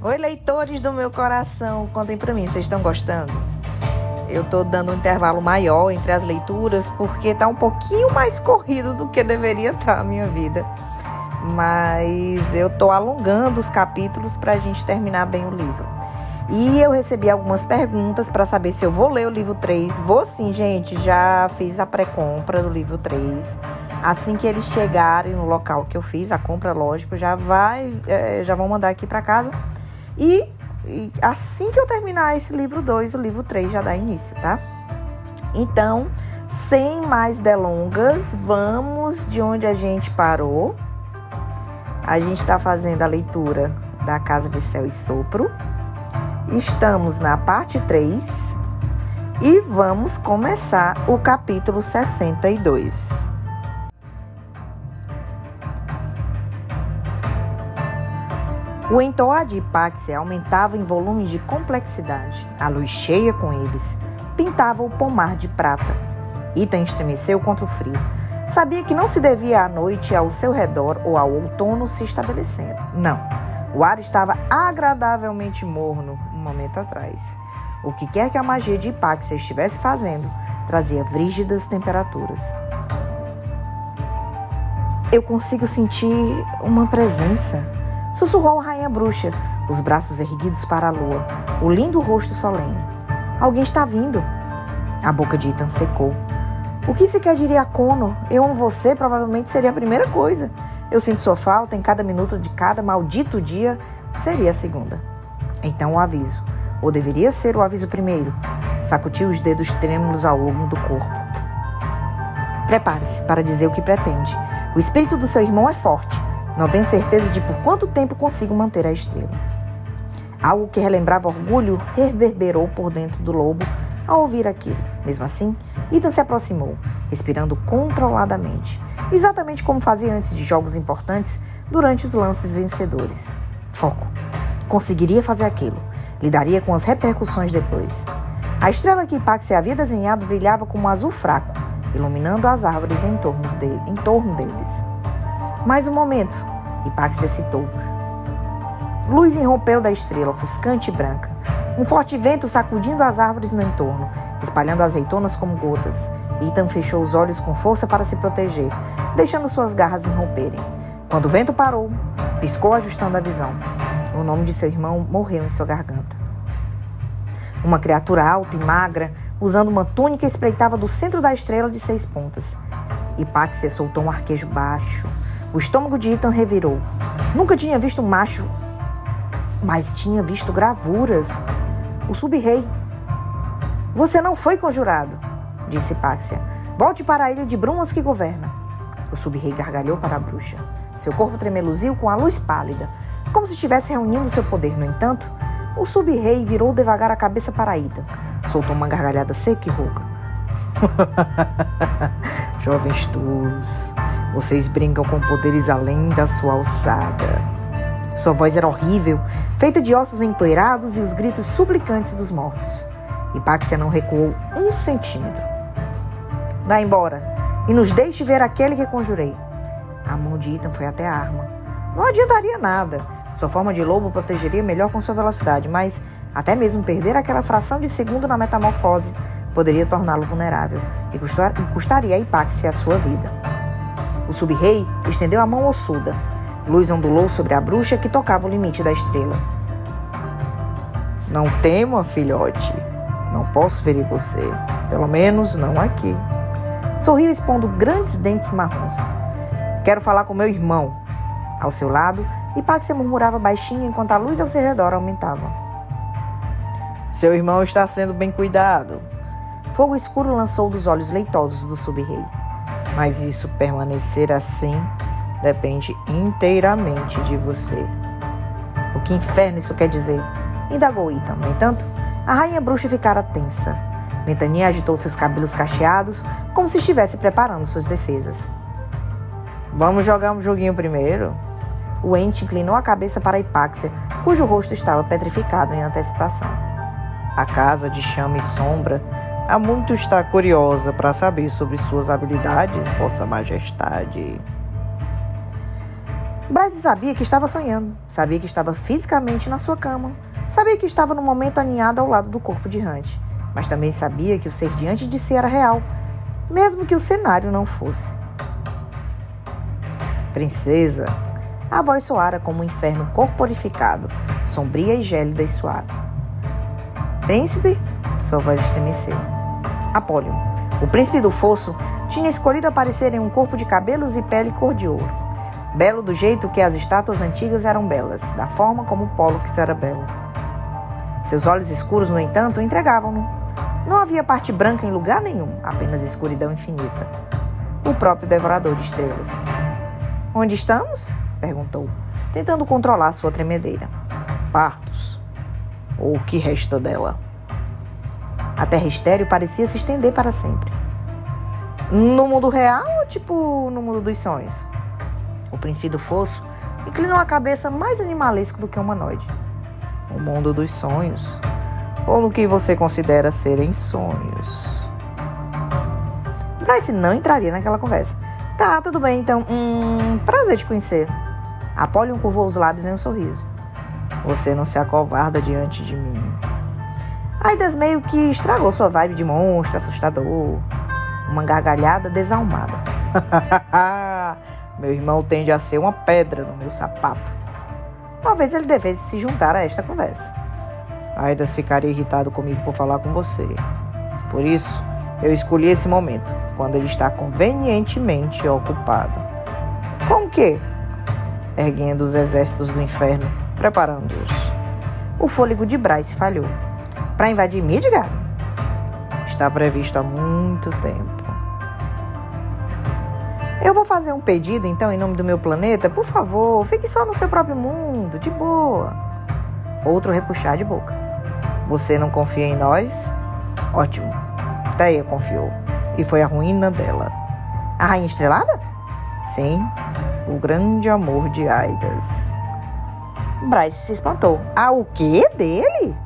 Oi, leitores do meu coração, contem pra mim, vocês estão gostando? Eu tô dando um intervalo maior entre as leituras porque tá um pouquinho mais corrido do que deveria estar a minha vida. Mas eu tô alongando os capítulos pra gente terminar bem o livro. E eu recebi algumas perguntas para saber se eu vou ler o livro 3. Vou sim, gente, já fiz a pré-compra do livro 3. Assim que eles chegarem no local que eu fiz, a compra, lógico, já vão mandar aqui para casa. E assim que eu terminar esse livro 2, o livro 3 já dá início, tá? Então, sem mais delongas, vamos de onde a gente parou. A gente está fazendo a leitura da Casa de Céu e Sopro. Estamos na parte 3 e vamos começar o capítulo 62. O entoar de Hipáxia aumentava em volumes de complexidade. A luz cheia com eles pintava o pomar de prata. Ethan estremeceu contra o frio. Sabia que não se devia à noite ao seu redor ou ao outono se estabelecendo. Não, o ar estava agradavelmente morno um momento atrás. O que quer que a magia de Hipáxia estivesse fazendo trazia frígidas temperaturas. Eu consigo sentir uma presença, sussurrou a rainha bruxa, os braços erguidos para a lua, o lindo rosto solene. Alguém está vindo. A boca de Ethan secou. O que se quer, diria Connor? Eu amo você, provavelmente seria a primeira coisa. Eu sinto sua falta em cada minuto de cada maldito dia, seria a segunda. Então o aviso, ou deveria ser o aviso primeiro, sacudiu os dedos trêmulos ao longo do corpo. Prepare-se para dizer o que pretende. O espírito do seu irmão é forte. Não tenho certeza de por quanto tempo consigo manter a estrela. Algo que relembrava orgulho reverberou por dentro do lobo ao ouvir aquilo. Mesmo assim, Ethan se aproximou, respirando controladamente, exatamente como fazia antes de jogos importantes durante os lances vencedores. Foco. Conseguiria fazer aquilo. Lidaria com as repercussões depois. A estrela que Hipáxia havia desenhado brilhava como um azul fraco, iluminando as árvores em torno deles. Mais um momento, Hipáxia citou. Luz irrompeu da estrela, ofuscante e branca. Um forte vento sacudindo as árvores no entorno, espalhando azeitonas como gotas. Ethan fechou os olhos com força para se proteger, deixando suas garras irromperem. Quando o vento parou, piscou ajustando a visão. O nome de seu irmão morreu em sua garganta. Uma criatura alta e magra, usando uma túnica, espreitava do centro da estrela de 6 pontas. Hipáxia soltou um arquejo baixo. O estômago de Ethan revirou. Nunca tinha visto um macho, mas tinha visto gravuras. O sub-rei. Você não foi conjurado, disse Hipáxia. Volte para a ilha de brumas que governa. O sub-rei gargalhou para a bruxa. Seu corpo tremeluziu com a luz pálida, como se estivesse reunindo seu poder. No entanto, o sub-rei virou devagar a cabeça para Ethan. Soltou uma gargalhada seca e rouca. Jovens tolos, vocês brincam com poderes além da sua alçada. Sua voz era horrível, feita de ossos empoeirados e os gritos suplicantes dos mortos. Hipáxia não recuou 1 centímetro. Vá embora e nos deixe ver aquele que conjurei. A mão de Ethan foi até a arma. Não adiantaria nada. Sua forma de lobo protegeria melhor com sua velocidade, mas até mesmo perder aquela fração de segundo na metamorfose poderia torná-lo vulnerável e custaria a Hipáxia a sua vida. O sub-rei estendeu a mão ossuda. Luz ondulou sobre a bruxa que tocava o limite da estrela. Não tema, filhote. Não posso ferir você. Pelo menos não aqui. Sorriu expondo grandes dentes marrons. Quero falar com meu irmão. Ao seu lado, Hipáxia murmurava baixinho enquanto a luz ao seu redor aumentava. Seu irmão está sendo bem cuidado. Fogo escuro lançou dos olhos leitosos do sub-rei. Mas isso permanecer assim depende inteiramente de você. O que inferno isso quer dizer? Indagou Ethan. No entanto, a rainha bruxa ficara tensa. Ventania agitou seus cabelos cacheados, como se estivesse preparando suas defesas. Vamos jogar um joguinho primeiro? O ente inclinou a cabeça para Hipáxia, cujo rosto estava petrificado em antecipação. A casa de chama e sombra há muito está curiosa para saber sobre suas habilidades, Vossa Majestade. Bryce sabia que estava sonhando, sabia que estava fisicamente na sua cama, sabia que estava no momento aninhado ao lado do corpo de Hunt, mas também sabia que o ser diante de si era real, mesmo que o cenário não fosse. Princesa, a voz soara como um inferno corporificado, sombria e gélida e suave. Príncipe, sua voz estremeceu. Apollyon, o príncipe do fosso, tinha escolhido aparecer em um corpo de cabelos e pele cor de ouro. Belo do jeito que as estátuas antigas eram belas, da forma como o Pólux era belo. Seus olhos escuros, no entanto, entregavam-no. Não havia parte branca em lugar nenhum, apenas escuridão infinita. O próprio devorador de estrelas. Onde estamos? Perguntou, tentando controlar sua tremedeira. Partos. Ou o que resta dela? A terra estéril parecia se estender para sempre. No mundo real ou tipo no mundo dos sonhos? O príncipe do fosso inclinou a cabeça mais animalesco do que humanoide. O mundo dos sonhos. Ou no que você considera serem sonhos. Bryce não entraria naquela conversa. Tá, tudo bem, então. Prazer te conhecer. Apollyon curvou os lábios em um sorriso. Você não se acovarda diante de mim. Aidas meio que estragou sua vibe de monstro, assustador. Uma gargalhada desalmada. Meu irmão tende a ser uma pedra no meu sapato. Talvez ele devesse se juntar a esta conversa. Aidas ficaria irritado comigo por falar com você. Por isso, eu escolhi esse momento, quando ele está convenientemente ocupado. Com o quê? Erguendo os exércitos do inferno, preparando-os. O fôlego de Bryce falhou. Para invadir Midgard? Está previsto há muito tempo. Eu vou fazer um pedido, então, em nome do meu planeta. Por favor, fique só no seu próprio mundo, de boa. Outro repuxar de boca. Você não confia em nós? Ótimo. Theia confiou. E foi a ruína dela. A Rainha Estrelada? Sim, o grande amor de Aidas. Bryce se espantou. Ah, o quê dele?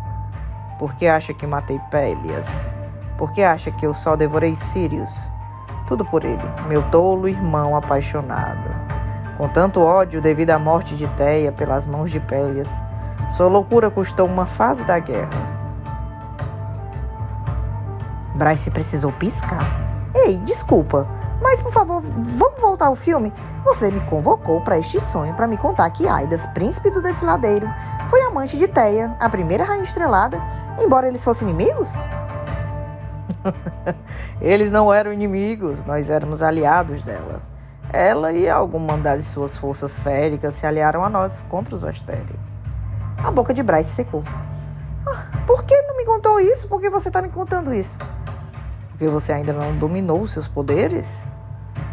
Por que acha que matei Pélias? Por que acha que eu só devorei Sirius? Tudo por ele, meu tolo irmão apaixonado. Com tanto ódio devido à morte de Theia pelas mãos de Pélias, sua loucura custou uma fase da guerra. Bryce precisou piscar. Ei, desculpa, mas por favor, vamos voltar ao filme? Você me convocou para este sonho para me contar que Aidas, príncipe do desfiladeiro, foi amante de Theia, a primeira rainha estrelada, embora eles fossem inimigos? Eles não eram inimigos, nós éramos aliados dela. Ela e alguma das suas forças féricas se aliaram a nós contra os Asteri. A boca de Bryce secou. Por que não me contou isso? Por que você está me contando isso? Porque você ainda não dominou os seus poderes?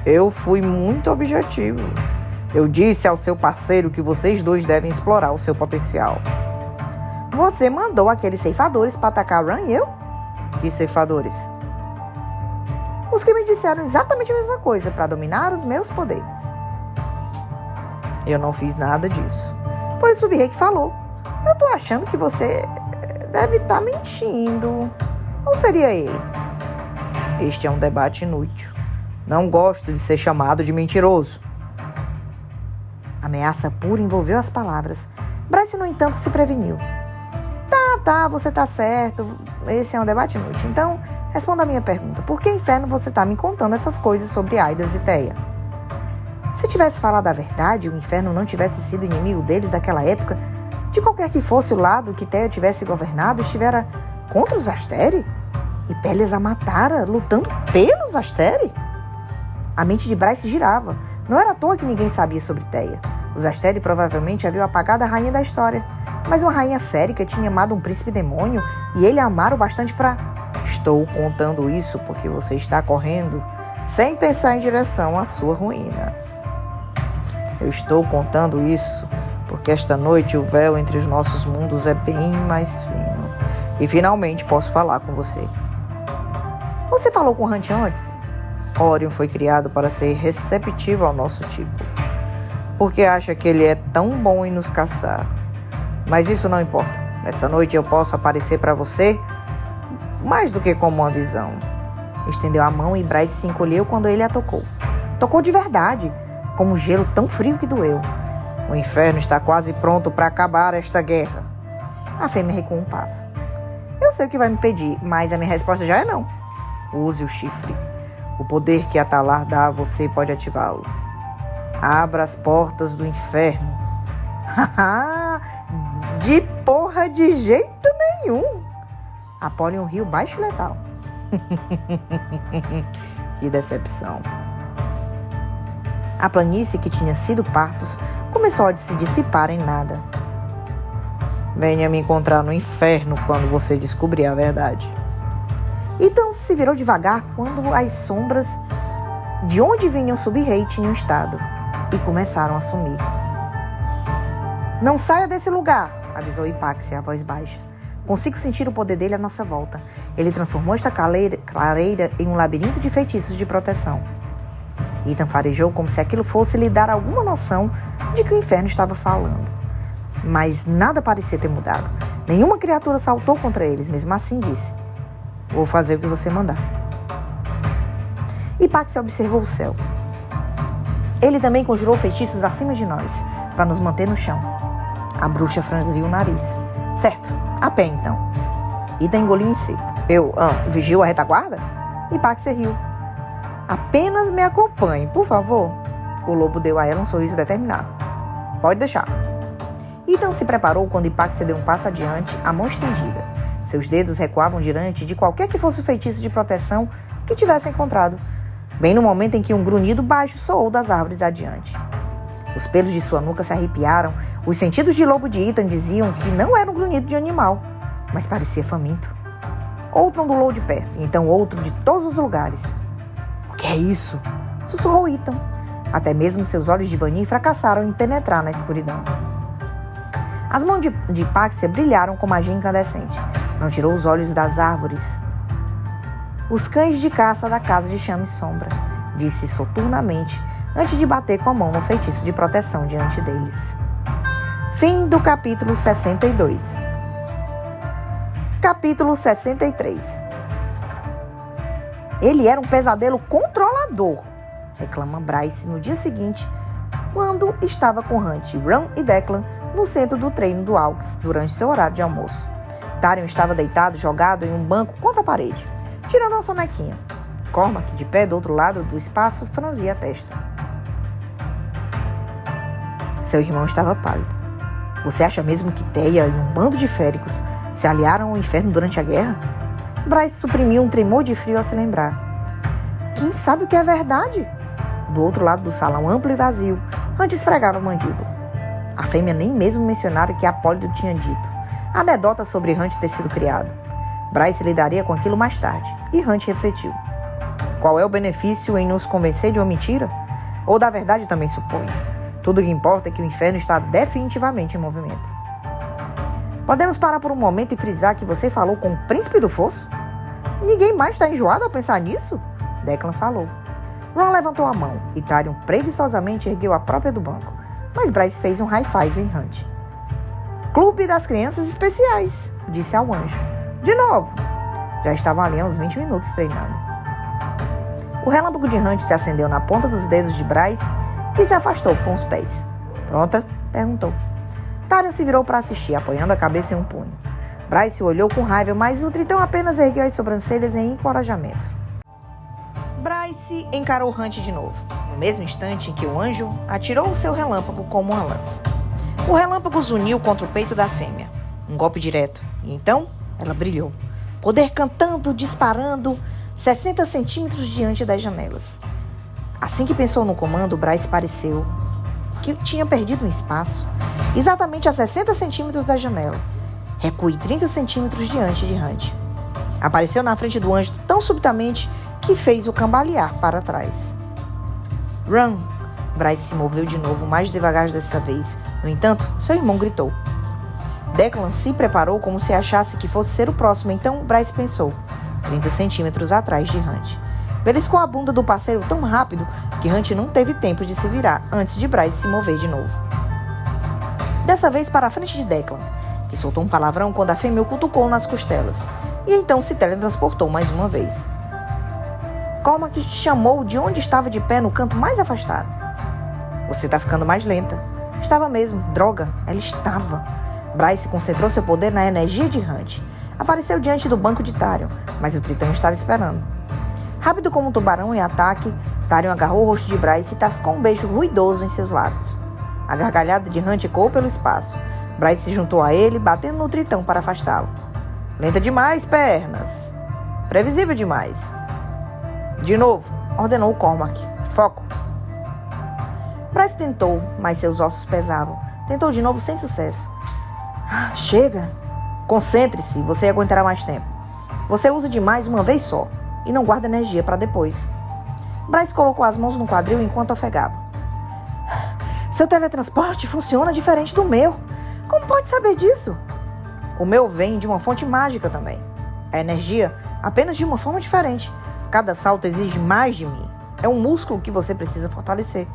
Eu fui muito objetivo. Eu disse ao seu parceiro que vocês dois devem explorar o seu potencial. Você mandou aqueles ceifadores para atacar Ran e eu? Que ceifadores? Os que me disseram exatamente a mesma coisa, para dominar os meus poderes. Eu não fiz nada disso. Foi o Sub-Rei que falou. Eu tô achando que você deve estar mentindo. Ou seria ele? Este é um debate inútil. Não gosto de ser chamado de mentiroso. Ameaça pura envolveu as palavras. Bryce, no entanto, se preveniu. Tá, você tá certo. Esse é um debate inútil. Então, responda a minha pergunta. Por que inferno você tá me contando essas coisas sobre Aidas e Theia? Se tivesse falado a verdade e o inferno não tivesse sido inimigo deles daquela época, de qualquer que fosse o lado que Theia tivesse governado, estivera contra os Asteri? E Pélias a matara, lutando pelos Asteri? A mente de Bryce girava. Não era à toa que ninguém sabia sobre Theia. Os Asteri provavelmente haviam apagado a rainha da história. Mas uma rainha férica tinha amado um príncipe demônio e ele a amara o bastante para... Estou contando isso porque você está correndo sem pensar em direção à sua ruína. Eu estou contando isso porque esta noite o véu entre os nossos mundos é bem mais fino. E finalmente posso falar com você. Você falou com Hunt antes? Orion foi criado para ser receptivo ao nosso tipo. Porque acha que ele é tão bom em nos caçar. Mas isso não importa. Nessa noite eu posso aparecer para você mais do que como uma visão. Estendeu a mão e Bryce se encolheu quando ele a tocou. Tocou de verdade, como um gelo tão frio que doeu. O inferno está quase pronto para acabar esta guerra. A fêmea recuou um passo. Eu sei o que vai me pedir, mas a minha resposta já é não. Use o chifre. O poder que Atalar dá a você pode ativá-lo. Abra as portas do inferno. De porra de jeito nenhum. Apollyon riu baixo e letal. Que decepção. A planície que tinha sido Partos começou a se dissipar em nada. Venha me encontrar no inferno quando você descobrir a verdade. Ethan se virou devagar quando as sombras de onde vinha o sub-rei tinham estado e começaram a sumir. Não saia desse lugar, avisou Hipáxia, a voz baixa. Consigo sentir o poder dele à nossa volta. Ele transformou esta clareira em um labirinto de feitiços de proteção. Ethan farejou como se aquilo fosse lhe dar alguma noção de que o inferno estava falando. Mas nada parecia ter mudado. Nenhuma criatura saltou contra eles, mesmo assim disse: vou fazer o que você mandar. Hipáxia observou o céu. Ele também conjurou feitiços acima de nós, para nos manter no chão. A bruxa franziu o nariz. Certo, a pé então. Ethan engoliu em seco. Eu vigio a retaguarda? Hipáxia riu. Apenas me acompanhe, por favor. O lobo deu a ela um sorriso determinado. Pode deixar. Ethan se preparou quando Hipáxia deu um passo adiante, a mão estendida. Seus dedos recuavam diante de qualquer que fosse o feitiço de proteção que tivesse encontrado, bem no momento em que um grunhido baixo soou das árvores adiante. Os pelos de sua nuca se arrepiaram. Os sentidos de lobo de Ethan diziam que não era um grunhido de animal, mas parecia faminto. Outro ondulou de perto, e então outro de todos os lugares. O que é isso? Sussurrou Ethan. Até mesmo seus olhos de Vanille fracassaram em penetrar na escuridão. As mãos de Hipáxia brilharam com magia incandescente. Não tirou os olhos das árvores. Os cães de caça da casa de Chama e Sombra, disse soturnamente, antes de bater com a mão no feitiço de proteção diante deles. Fim do capítulo 62. Capítulo 63. Ele era um pesadelo controlador, reclama Bryce no dia seguinte, quando estava com Hunt, Ron e Declan no centro do treino do Aux durante seu horário de almoço. Tyrion estava deitado, jogado em um banco contra a parede, tirando uma sonequinha. Cormac, de pé do outro lado do espaço, franzia a testa. Seu irmão estava pálido. Você acha mesmo que Teia e um bando de féricos se aliaram ao inferno durante a guerra? Bryce suprimiu um tremor de frio ao se lembrar. Quem sabe o que é verdade? Do outro lado do salão amplo e vazio, Hunt esfregava a mandíbula. A fêmea nem mesmo mencionara que Apólido tinha dito. A anedota sobre Hunt ter sido criado. Bryce lidaria com aquilo mais tarde, e Hunt refletiu. Qual é o benefício em nos convencer de uma mentira? Ou da verdade também supõe? Tudo o que importa é que o inferno está definitivamente em movimento. Podemos parar por um momento e frisar que você falou com o príncipe do fosso? Ninguém mais está enjoado ao pensar nisso? Declan falou. Ron levantou a mão e Tyrion preguiçosamente ergueu a própria do banco, mas Bryce fez um high five em Hunt. Clube das Crianças Especiais, disse ao anjo. De novo. Já estavam ali há uns 20 minutos treinando. O relâmpago de Hunt se acendeu na ponta dos dedos de Bryce, que se afastou com os pés. Pronta? Perguntou. Tyrion se virou para assistir, apoiando a cabeça em um punho. Bryce o olhou com raiva, mas o tritão apenas ergueu as sobrancelhas em encorajamento. Bryce encarou Hunt de novo, no mesmo instante em que o anjo atirou o seu relâmpago como uma lança. O relâmpago zuniu contra o peito da fêmea. Um golpe direto. E então, ela brilhou. Poder cantando, disparando, 60 centímetros diante das janelas. Assim que pensou no comando, Bryce pareceu que tinha perdido um espaço, exatamente a 60 centímetros da janela. Recue 30 centímetros diante de Hunt. Apareceu na frente do anjo tão subitamente que fez-o cambalear para trás. Run! Bryce se moveu de novo, mais devagar dessa vez. No entanto, seu irmão gritou. Declan se preparou como se achasse que fosse ser o próximo, então Bryce pensou, 30 centímetros atrás de Hunt. Beliscou a bunda do parceiro tão rápido que Hunt não teve tempo de se virar antes de Bryce se mover de novo. Dessa vez para a frente de Declan, que soltou um palavrão quando a fêmea o cutucou nas costelas, e então se teletransportou mais uma vez. Cormac chamou de onde estava de pé no canto mais afastado. Você está ficando mais lenta. Estava mesmo. Droga, ela estava. Bryce concentrou seu poder na energia de Hunt. Apareceu diante do banco de Tharion, mas o Tritão estava esperando. Rápido como um tubarão em ataque, Tharion agarrou o rosto de Bryce e tascou um beijo ruidoso em seus lábios. A gargalhada de Hunt ecoou pelo espaço. Bryce se juntou a ele, batendo no Tritão para afastá-lo. Lenta demais, pernas. Previsível demais. De novo, ordenou Cormac. Foco. Bryce tentou, mas seus ossos pesavam. Tentou de novo sem sucesso. Chega. Concentre-se, você aguentará mais tempo. Você usa demais uma vez só e não guarda energia para depois. Bryce colocou as mãos no quadril enquanto ofegava. Seu teletransporte funciona diferente do meu. Como pode saber disso? O meu vem de uma fonte mágica também. A energia apenas de uma forma diferente. Cada salto exige mais de mim. É um músculo que você precisa fortalecer.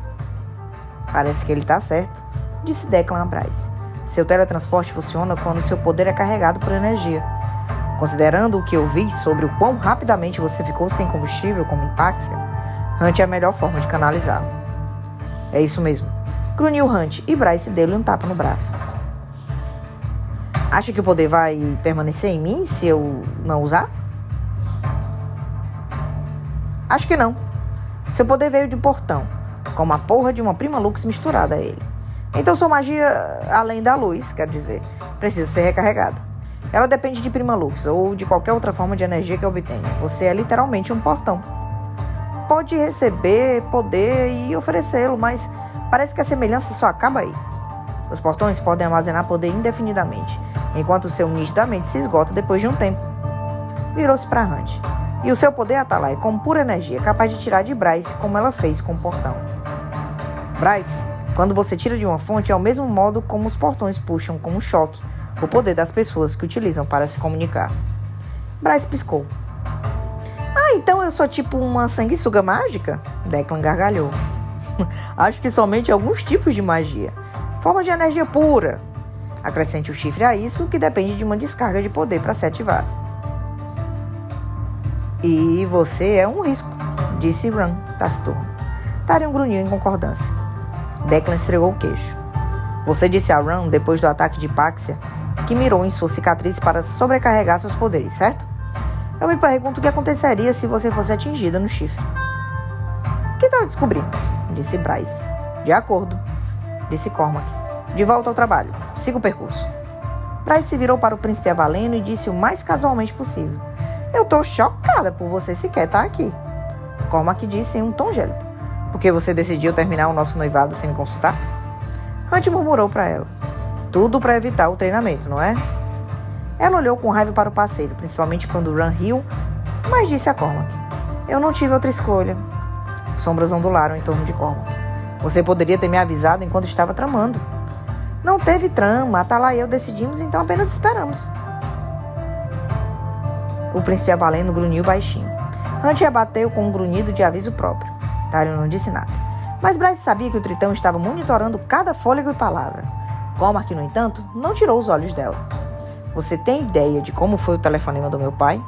Parece que ele está certo, disse Declan a Bryce. Seu teletransporte funciona quando seu poder é carregado por energia. Considerando o que eu vi sobre o quão rapidamente você ficou sem combustível como Impaxia, Hunt é a melhor forma de canalizá-lo. É isso mesmo. Grunhiu Hunt e Bryce deu-lhe um tapa no braço. Acha que o poder vai permanecer em mim se eu não usar? Acho que não. Seu poder veio de um portão, como a porra de uma Prima Lux misturada a ele. Então sua magia, além da luz, quero dizer, precisa ser recarregada. Ela depende de Prima Lux ou de qualquer outra forma de energia que obtenha. Você é literalmente um portão. Pode receber poder e oferecê-lo, mas parece que a semelhança só acaba aí. Os portões podem armazenar poder indefinidamente, enquanto o seu nitidamente se esgota depois de um tempo. Virou-se para Hunt. E o seu poder, Atalaya, como pura energia, capaz de tirar de Bryce como ela fez com o portão. Bryce, quando você tira de uma fonte, é o mesmo modo como os portões puxam como choque o poder das pessoas que utilizam para se comunicar. Bryce piscou. Então eu sou tipo uma sanguessuga mágica? Declan gargalhou. Acho que somente alguns tipos de magia. Formas de energia pura. Acrescente o chifre a isso, que depende de uma descarga de poder para ser ativado. E você é um risco, disse Ran, taciturno. Tharion grunhiu em concordância. Declan esfregou o queixo. Você disse a Ran, depois do ataque de Impaxia, que mirou em sua cicatriz para sobrecarregar seus poderes, certo? Eu me pergunto o que aconteceria se você fosse atingida no chifre. Que tal descobrimos? Disse Bryce. De acordo, disse Cormac. De volta ao trabalho. Siga o percurso. Bryce se virou para o príncipe Avaleno e disse o mais casualmente possível. Eu tô chocada por você sequer estar aqui. Cormac disse em um tom gélido. Porque você decidiu terminar o nosso noivado sem me consultar? Hunt murmurou para ela. Tudo para evitar o treinamento, não é? Ela olhou com raiva para o parceiro, principalmente quando Ran riu, mas disse a Cormac. Eu não tive outra escolha. Sombras ondularam em torno de Cormac. Você poderia ter me avisado enquanto estava tramando. Não teve trama, Atalaya e eu decidimos, então apenas esperamos. O príncipe Avaleno grunhiu baixinho. Hunt rebateu com um grunhido de aviso próprio. Tharion não disse nada. Mas Bryce sabia que o Tritão estava monitorando cada fôlego e palavra. Cormac, no entanto, não tirou os olhos dela. Você tem ideia de como foi o telefonema do meu pai?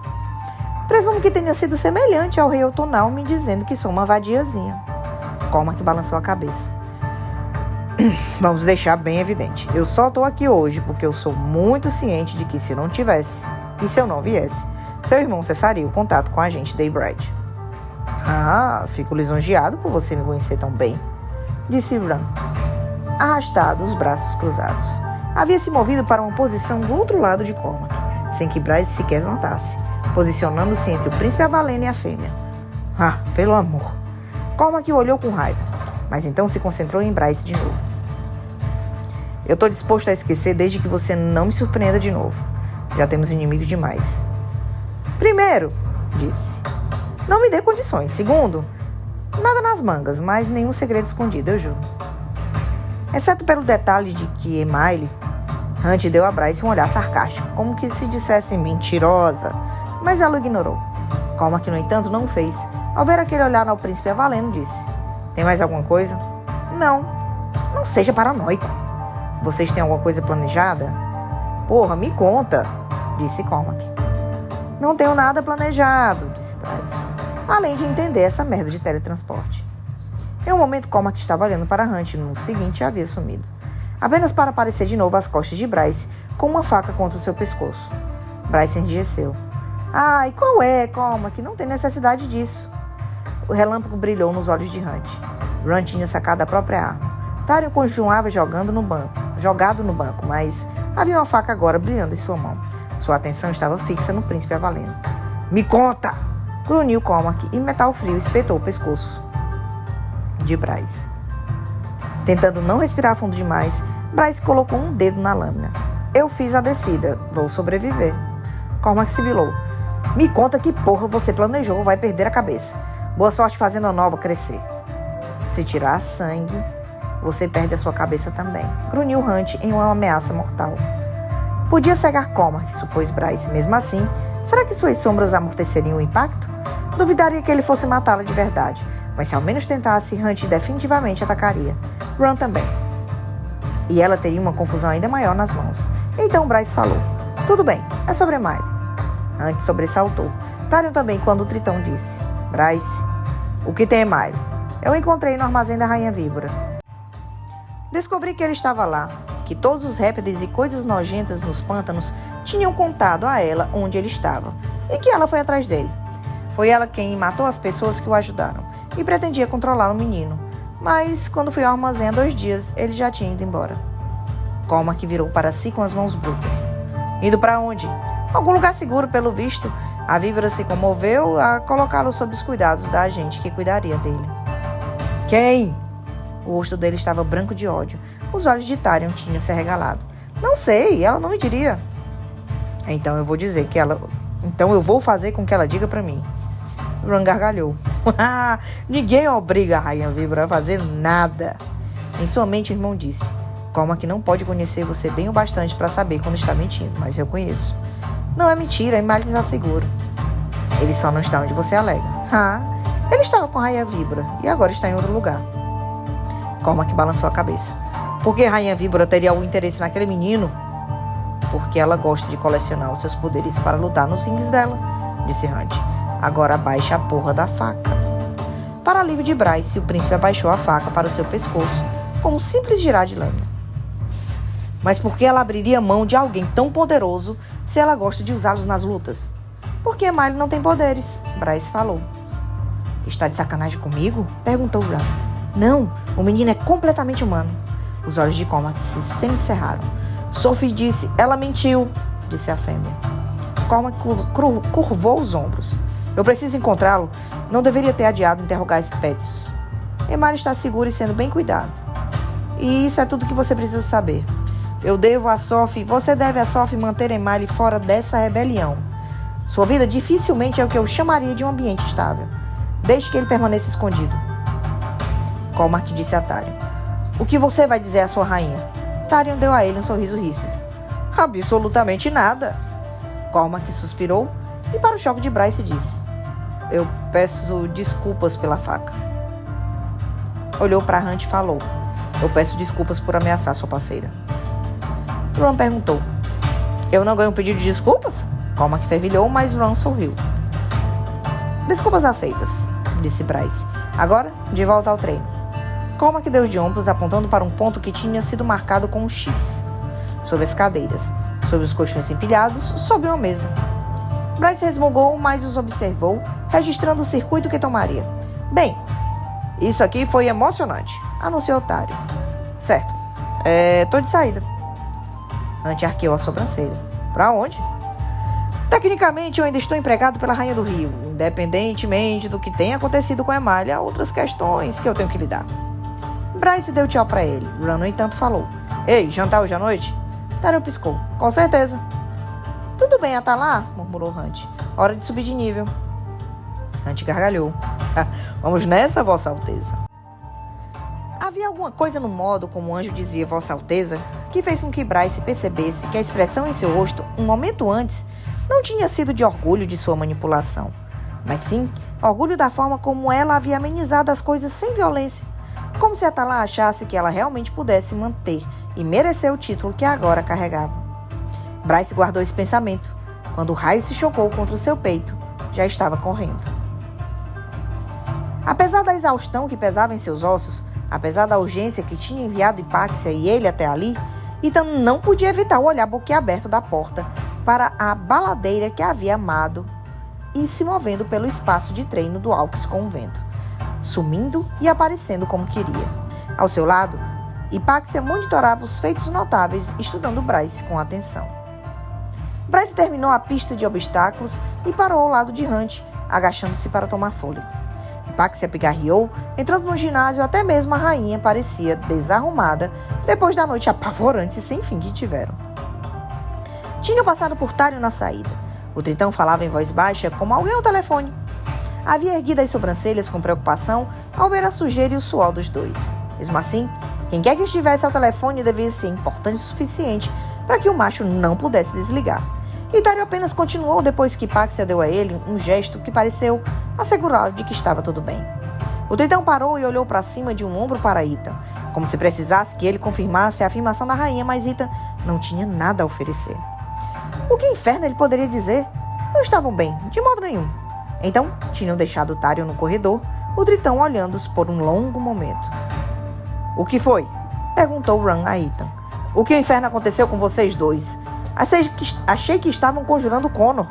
Presumo que tenha sido semelhante ao rei Otonal me dizendo que sou uma vadiazinha. Cormac balançou a cabeça. Vamos deixar bem evidente. Eu só estou aqui hoje porque eu sou muito ciente de que se não tivesse, e se eu não viesse, seu irmão cessaria o contato com a agente Daybright. Fico lisonjeado por você me conhecer tão bem, disse Ran, arrastado, os braços cruzados. Havia se movido para uma posição do outro lado de Cormac, sem que Bryce sequer notasse, posicionando-se entre o príncipe Avaleno e a fêmea. Pelo amor! Cormac o olhou com raiva, mas então se concentrou em Bryce de novo. Eu estou disposto a esquecer desde que você não me surpreenda de novo. Já temos inimigos demais. Primeiro, disse, não me dê condições. Segundo, nada nas mangas, mas nenhum segredo escondido, eu juro. Exceto pelo detalhe de que Emaile, Hunt deu a Bryce um olhar sarcástico, como que se dissesse mentirosa, mas ela o ignorou. Cormac, no entanto, não o fez. Ao ver aquele olhar ao príncipe Avaleno, disse, tem mais alguma coisa? Não seja paranoico. Vocês têm alguma coisa planejada? Porra, me conta, disse Cormac. Não tenho nada planejado, disse Bryce, além de entender essa merda de teletransporte. Em um momento, Cormac estava olhando para Hunt, no seguinte havia sumido. apenas para aparecer de novo às costas de Bryce com uma faca contra o seu pescoço. Bryce enrijeceu. Ai, qual é, Cormac? Não tem necessidade disso. O relâmpago brilhou nos olhos de Hunt. Ron tinha sacado a própria arma. Tyrion continuava jogado no banco, mas havia uma faca agora brilhando em sua mão. Sua atenção estava fixa no príncipe Avaleno. Me conta! Grunhiu Cormac e metal frio espetou o pescoço de Bryce. Tentando não respirar fundo demais, Bryce colocou um dedo na lâmina. Eu fiz a descida. Vou sobreviver. Cormac sibilou. Me conta que porra você planejou ou vai perder a cabeça. Boa sorte fazendo a nova crescer. Se tirar sangue, você perde a sua cabeça também. Grunhiu Hunt em uma ameaça mortal. Podia cegar Cormac, supôs Bryce. Mesmo assim, será que suas sombras amorteceriam o impacto? Duvidaria que ele fosse matá-la de verdade. Mas se ao menos tentasse, Hunt definitivamente atacaria. Ron também. E ela teria uma confusão ainda maior nas mãos. Então Bryce falou. Tudo bem, é sobre Emily. Hunt sobressaltou. Tyrion também quando o Tritão disse. Bryce, o que tem Emily? Eu encontrei no armazém da Rainha Víbora. Descobri que ele estava lá. Que todos os répteis e coisas nojentas nos pântanos tinham contado a ela onde ele estava. E que ela foi atrás dele. Foi ela quem matou as pessoas que o ajudaram. E pretendia controlar o menino. Mas, quando fui ao armazém há 2 dias, ele já tinha ido embora. Cormac virou para si com as mãos brutas. Indo para onde? Algum lugar seguro, pelo visto. A víbora se comoveu a colocá-lo sob os cuidados da agente que cuidaria dele. Quem? O rosto dele estava branco de ódio. Os olhos de Tyrion tinham se arregalado. Não sei, ela não me diria. Então eu vou fazer com que ela diga para mim. Ron gargalhou. Ninguém obriga a Rainha Víbora a fazer nada. Em sua mente, o irmão disse. Cormac não pode conhecer você bem o bastante para saber quando está mentindo, mas eu conheço. Não é mentira, Emily está seguro. Ele só não está onde você alega. Ele estava com a Rainha Víbora e agora está em outro lugar. Cormac balançou a cabeça. Por que a Rainha Víbora teria algum interesse naquele menino? Porque ela gosta de colecionar os seus poderes para lutar nos rings dela, disse Hunt. Agora abaixa a porra da faca. Para alívio de Bryce, o príncipe abaixou a faca para o seu pescoço, com um simples girar de lâmina. Mas por que ela abriria mão de alguém tão poderoso se ela gosta de usá-los nas lutas? Porque Emily não tem poderes, Bryce falou. Está de sacanagem comigo? Perguntou Ron. Não, o menino é completamente humano. Os olhos de Cormac se semicerraram. Sophie disse, ela mentiu, disse a fêmea. Cormac curvou os ombros. Eu preciso encontrá-lo. Não deveria ter adiado interrogar Expédios. Emily está segura e sendo bem cuidado. E isso é tudo que você precisa saber. Você deve a Sophie manter Emily fora dessa rebelião. Sua vida dificilmente é o que eu chamaria de um ambiente estável. Deixe que ele permaneça escondido. Cormac disse a Tyrion. O que você vai dizer à sua rainha? Tyrion deu a ele um sorriso ríspido. Absolutamente nada. Cormac suspirou e para o choque de Bryce disse. Eu peço desculpas pela faca. Olhou para Hunt e falou. Eu peço desculpas por ameaçar sua parceira. Ron perguntou. Eu não ganho um pedido de desculpas? Cormac fervilhou, mas Ron sorriu. Desculpas aceitas, disse Bryce. Agora, de volta ao treino. Cormac deu de ombros, apontando para um ponto que tinha sido marcado com um X. Sobre as cadeiras, sobre os colchões empilhados, sob uma mesa. Bryce resmungou, mas os observou, registrando o circuito que tomaria. Bem, isso aqui foi emocionante, anunciou Tyrion. Certo, tô de saída. Hunt arqueou a sobrancelha. Pra onde? Tecnicamente, eu ainda estou empregado pela Rainha do Rio. Independentemente do que tenha acontecido com a Emily, há outras questões que eu tenho que lidar. Bryce deu tchau pra ele. Ron, no entanto, falou. Ei, jantar hoje à noite? Tyrion piscou. Com certeza. Tudo bem, tá lá? Murmurou Hunt. Hora de subir de nível. Hunt gargalhou. Vamos nessa, Vossa Alteza. Havia alguma coisa no modo como o anjo dizia Vossa Alteza que fez com que Bryce percebesse que a expressão em seu rosto, um momento antes, não tinha sido de orgulho de sua manipulação, mas sim orgulho da forma como ela havia amenizado as coisas sem violência, como se Atalá achasse que ela realmente pudesse manter e merecer o título que agora carregava. Bryce guardou esse pensamento. Quando o raio se chocou contra o seu peito, já estava correndo. Apesar da exaustão que pesava em seus ossos, Apesar da urgência que tinha enviado Hipáxia e ele até ali, Ethan não podia evitar o olhar boquiaberto da porta para a baladeira que havia amado e se movendo pelo espaço de treino do Alks com o vento, sumindo e aparecendo como queria. Ao seu lado, Hipáxia monitorava os feitos notáveis, estudando Bryce com atenção. Bryce terminou a pista de obstáculos e parou ao lado de Hunt, agachando-se para tomar fôlego. Hipáxia pigarreou, entrando no ginásio, até mesmo a rainha parecia desarrumada depois da noite apavorante sem fim que tiveram. Tinham passado por Tarion na saída. O tritão falava em voz baixa, como alguém ao telefone. Havia erguido as sobrancelhas com preocupação ao ver a sujeira e o suor dos dois. Mesmo assim, quem quer que estivesse ao telefone devia ser importante o suficiente para que o macho não pudesse desligar. E Tarion apenas continuou depois que Hipáxia deu a ele um gesto que pareceu assegurá-lo de que estava tudo bem. O tritão parou e olhou para cima de um ombro para Ethan, como se precisasse que ele confirmasse a afirmação da rainha, mas Ethan não tinha nada a oferecer. O que inferno ele poderia dizer? Não estavam bem, de modo nenhum. Então, tinham deixado Tarion no corredor, o tritão olhando-os por um longo momento. O que foi? Perguntou Ran a Ethan. O que inferno aconteceu com vocês dois? Achei que estavam conjurando Connor.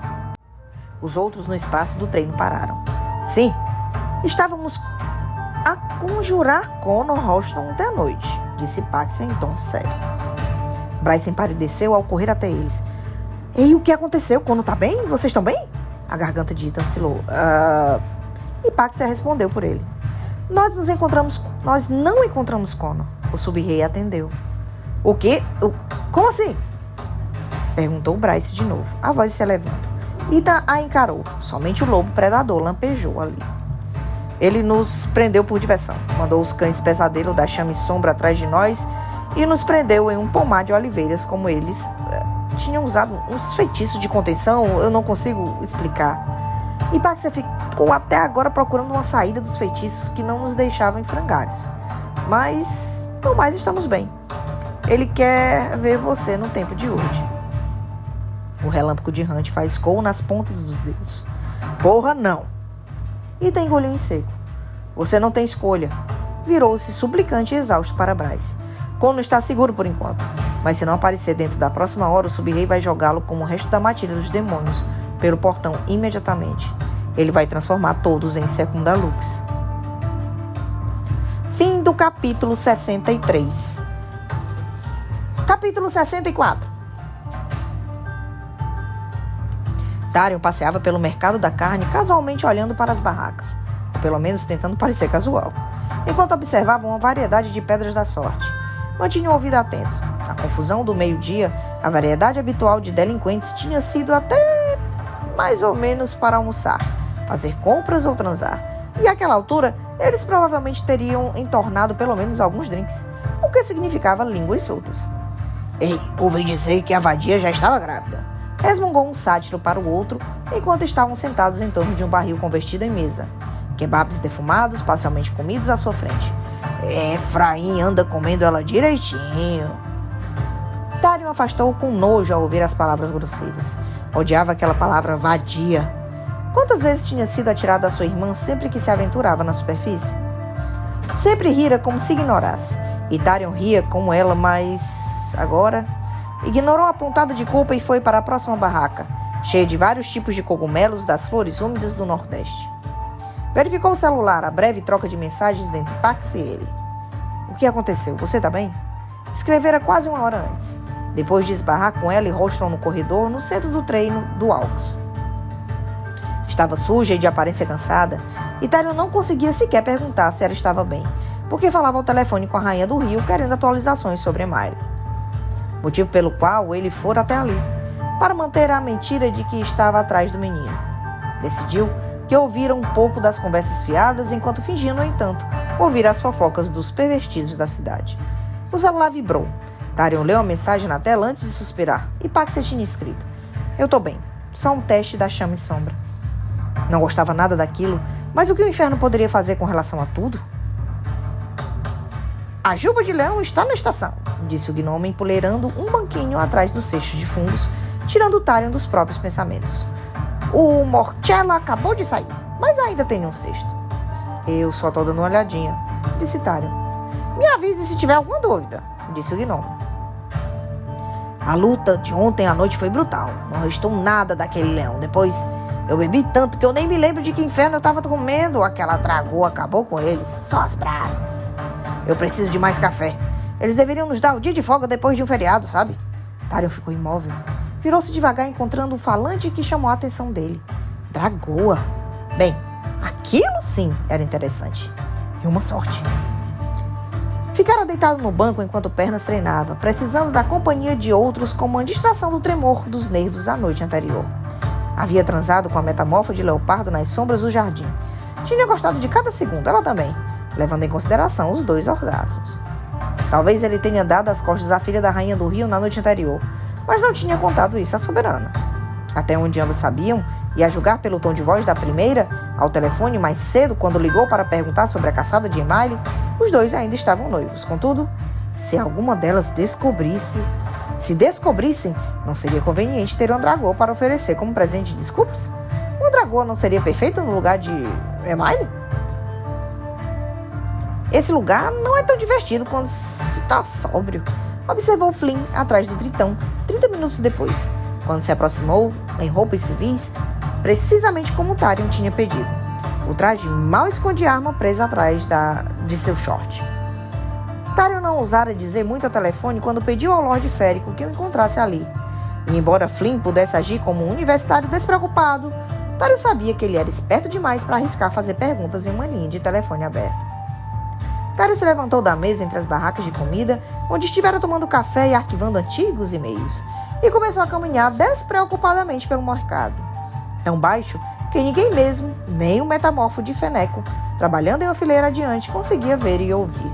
Os outros no espaço do treino pararam. Sim, estávamos a conjurar Connor Ralston ontem à noite, disse Hipáxia em tom sério. Bryce empalideceu ao correr até eles. Ei, o que aconteceu? Connor tá bem? Vocês estão bem? A garganta de Ethan oscilou. Hipáxia respondeu por ele. Nós não encontramos Connor. O sub-rei atendeu. O quê? Como assim? Perguntou Bryce de novo. A voz se elevando. Ethan a encarou. Somente o lobo predador lampejou ali. Ele nos prendeu por diversão. Mandou os cães pesadelo da chama e sombra atrás de nós e nos prendeu em um pomar de oliveiras, como eles tinham usado uns feitiços de contenção. Eu não consigo explicar. Hipáxia ficou até agora procurando uma saída dos feitiços que não nos deixavam em frangalhos. Mas, no mais, estamos bem. Ele quer ver você no tempo de hoje. O relâmpago de Hunt faiscou nas pontas dos dedos. Porra, não! Ethan engoliu em seco. Você não tem escolha. Virou-se suplicante e exausto para Bryce. Connor está seguro por enquanto. Mas se não aparecer dentro da próxima hora, o sub-rei vai jogá-lo como o resto da matilha dos demônios pelo portão imediatamente. Ele vai transformar todos em Secunda Lux. Fim do capítulo 63. Capítulo 64. Tarion passeava pelo mercado da carne, casualmente olhando para as barracas, ou pelo menos tentando parecer casual, enquanto observava uma variedade de pedras da sorte. Mantinha o ouvido atento. A confusão do meio-dia, a variedade habitual de delinquentes tinha sido até mais ou menos para almoçar, fazer compras ou transar. E àquela altura, eles provavelmente teriam entornado pelo menos alguns drinks, o que significava línguas soltas. Ei, ouvi dizer que a vadia já estava grávida. Resmungou um sátiro para o outro, enquanto estavam sentados em torno de um barril convertido em mesa. Kebabs defumados, parcialmente comidos à sua frente. Efraim anda comendo ela direitinho. Tarion afastou com nojo ao ouvir as palavras grosseiras. Odiava aquela palavra vadia. Quantas vezes tinha sido atirada a sua irmã sempre que se aventurava na superfície? Sempre rira como se ignorasse. E Tarion ria como ela, mas agora ignorou a pontada de culpa e foi para a próxima barraca, cheia de vários tipos de cogumelos das flores úmidas do Nordeste. Verificou o celular, a breve troca de mensagens entre Pax e ele. O que aconteceu? Você tá bem? Escrevera quase uma hora antes, depois de esbarrar com ela e Ralston no corredor, no centro do treino do Alks. Estava suja e de aparência cansada, e Tarion não conseguia sequer perguntar se ela estava bem, porque falava ao telefone com a Rainha do Rio querendo atualizações sobre Emily. Motivo pelo qual ele fora até ali, para manter a mentira de que estava atrás do menino. Decidiu que ouvira um pouco das conversas fiadas, enquanto fingia, no entanto, ouvir as fofocas dos pervertidos da cidade. O celular vibrou. Tarion leu a mensagem na tela antes de suspirar, e Pax tinha escrito: Eu tô bem, só um teste da chama e sombra. Não gostava nada daquilo, mas o que o inferno poderia fazer com relação a tudo? A juba de leão está na estação, disse o gnomo, empoleirando um banquinho atrás do cesto de fundos, tirando o Tarion dos próprios pensamentos. O Morcello acabou de sair, mas ainda tem um cesto. Eu só tô dando uma olhadinha, disse Tarion. Me avise se tiver alguma dúvida, disse o gnomo. A luta de ontem à noite foi brutal. Não restou nada daquele leão. Depois eu bebi tanto que eu nem me lembro de que inferno eu estava comendo. Aquela dragoa acabou com eles. Só as brasas. Eu preciso de mais café. Eles deveriam nos dar o dia de folga depois de um feriado, sabe? Tyrion ficou imóvel. Virou-se devagar encontrando um falante que chamou a atenção dele. Dragoa. Bem, aquilo sim era interessante. E uma sorte. Ficara deitado no banco enquanto Pernas treinava, precisando da companhia de outros como uma distração do tremor dos nervos da noite anterior. Havia transado com a metamorfa de leopardo nas sombras do jardim. Tinha gostado de cada segundo, ela também, levando em consideração os 2 orgasmos. Talvez ele tenha dado as costas à filha da rainha do rio na noite anterior, mas não tinha contado isso à soberana. Até onde ambos sabiam, e a julgar pelo tom de voz da primeira, ao telefone mais cedo quando ligou para perguntar sobre a caçada de Emaile, os 2 ainda estavam noivos. Contudo, se alguma delas se descobrissem, não seria conveniente ter uma dragoa para oferecer como presente de desculpas? Uma dragoa não seria perfeita no lugar de Emaile? Esse lugar não é tão divertido quando se está sóbrio, observou Flynn atrás do tritão, 30 minutos depois, quando se aproximou em roupas civis, precisamente como Tyrion tinha pedido. O traje mal escondia a arma presa atrás de seu short. Tyrion não ousara dizer muito ao telefone quando pediu ao Lorde Férico que o encontrasse ali. E embora Flynn pudesse agir como um universitário despreocupado, Tyrion sabia que ele era esperto demais para arriscar fazer perguntas em uma linha de telefone aberta. Tyrion se levantou da mesa entre as barracas de comida, onde estivera tomando café e arquivando antigos e-mails, e começou a caminhar despreocupadamente pelo mercado. Tão baixo que ninguém mesmo, nem o metamorfo de Feneco, trabalhando em uma fileira adiante, conseguia ver e ouvir.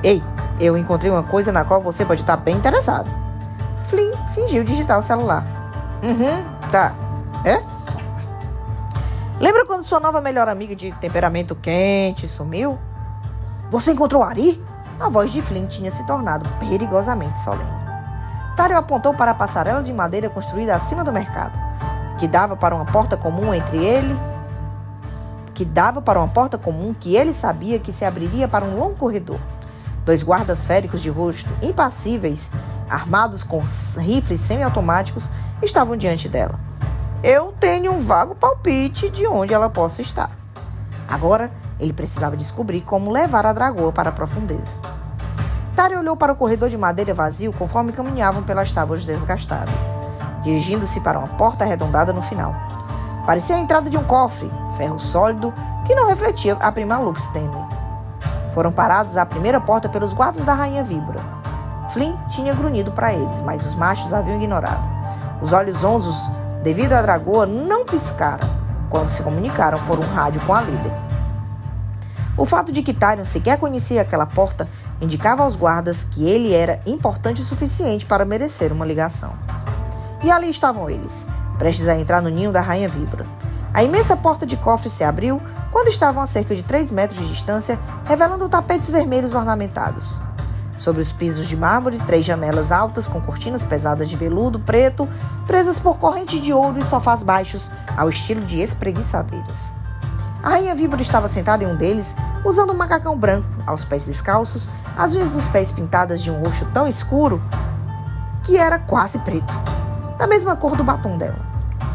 Ei, eu encontrei uma coisa na qual você pode estar bem interessado. Flynn fingiu digitar o celular. Tá. É? Lembra quando sua nova melhor amiga de temperamento quente sumiu? Você encontrou Ari? A voz de Flynn tinha se tornado perigosamente solene. Tyrion apontou para a passarela de madeira construída acima do mercado, que dava para uma porta comum que ele sabia que se abriria para um longo corredor. 2 guardas féricos de rosto impassíveis, armados com rifles semiautomáticos, estavam diante dela. Eu tenho um vago palpite de onde ela possa estar. Agora, ele precisava descobrir como levar a dragoa para a profundeza. Tyrion olhou para o corredor de madeira vazio conforme caminhavam pelas tábuas desgastadas, dirigindo-se para uma porta arredondada no final. Parecia a entrada de um cofre, ferro sólido, que não refletia a prima lux tênue. Foram parados à primeira porta pelos guardas da Rainha Víbora. Flynn tinha grunhido para eles, mas os machos haviam ignorado. Os olhos zonzos, devido à dragoa, não piscaram quando se comunicaram por um rádio com a líder. O fato de que Tyrion sequer conhecia aquela porta indicava aos guardas que ele era importante o suficiente para merecer uma ligação. E ali estavam eles, prestes a entrar no ninho da Rainha Víbora. A imensa porta de cofre se abriu quando estavam a cerca de 3 metros de distância, revelando tapetes vermelhos ornamentados. Sobre os pisos de mármore, 3 janelas altas com cortinas pesadas de veludo preto, presas por corrente de ouro e sofás baixos ao estilo de espreguiçadeiras. A Rainha Víbora estava sentada em um deles, usando um macacão branco, aos pés descalços, as unhas dos pés pintadas de um roxo tão escuro que era quase preto, da mesma cor do batom dela.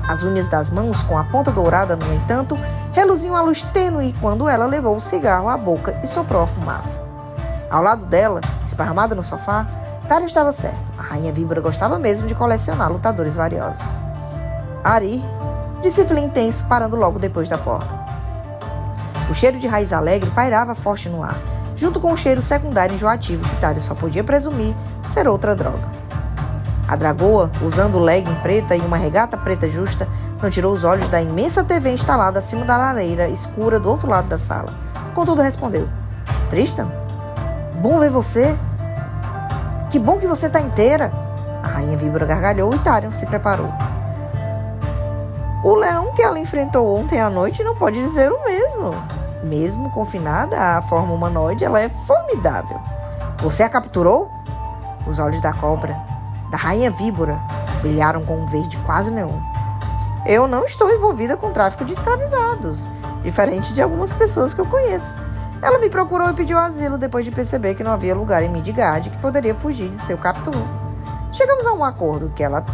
As unhas das mãos, com a ponta dourada, no entanto, reluziam à luz tênue quando ela levou o cigarro à boca e soprou a fumaça. Ao lado dela, esparramada no sofá, Tyrion estava certo. A Rainha Víbora gostava mesmo de colecionar lutadores valiosos. Ari, disse Flynn tenso, parando logo depois da porta. O cheiro de raiz alegre pairava forte no ar, junto com o cheiro secundário enjoativo que Tyrion só podia presumir ser outra droga. A dragoa, usando legging preta e uma regata preta justa, não tirou os olhos da imensa TV instalada acima da lareira escura do outro lado da sala. Contudo, respondeu: Tristan? Bom ver você. Que bom que você está inteira. A Rainha Víbora gargalhou e Tyrion se preparou. O leão que ela enfrentou ontem à noite não pode dizer o mesmo. Mesmo confinada à forma humanoide, ela é formidável. Você a capturou? Os olhos da cobra, da Rainha Víbora, brilharam com um verde quase neon. Eu não estou envolvida com tráfico de escravizados, diferente de algumas pessoas que eu conheço. Ela me procurou e pediu asilo depois de perceber que não havia lugar em Midgard que poderia fugir de seu captor. Chegamos a um acordo que ela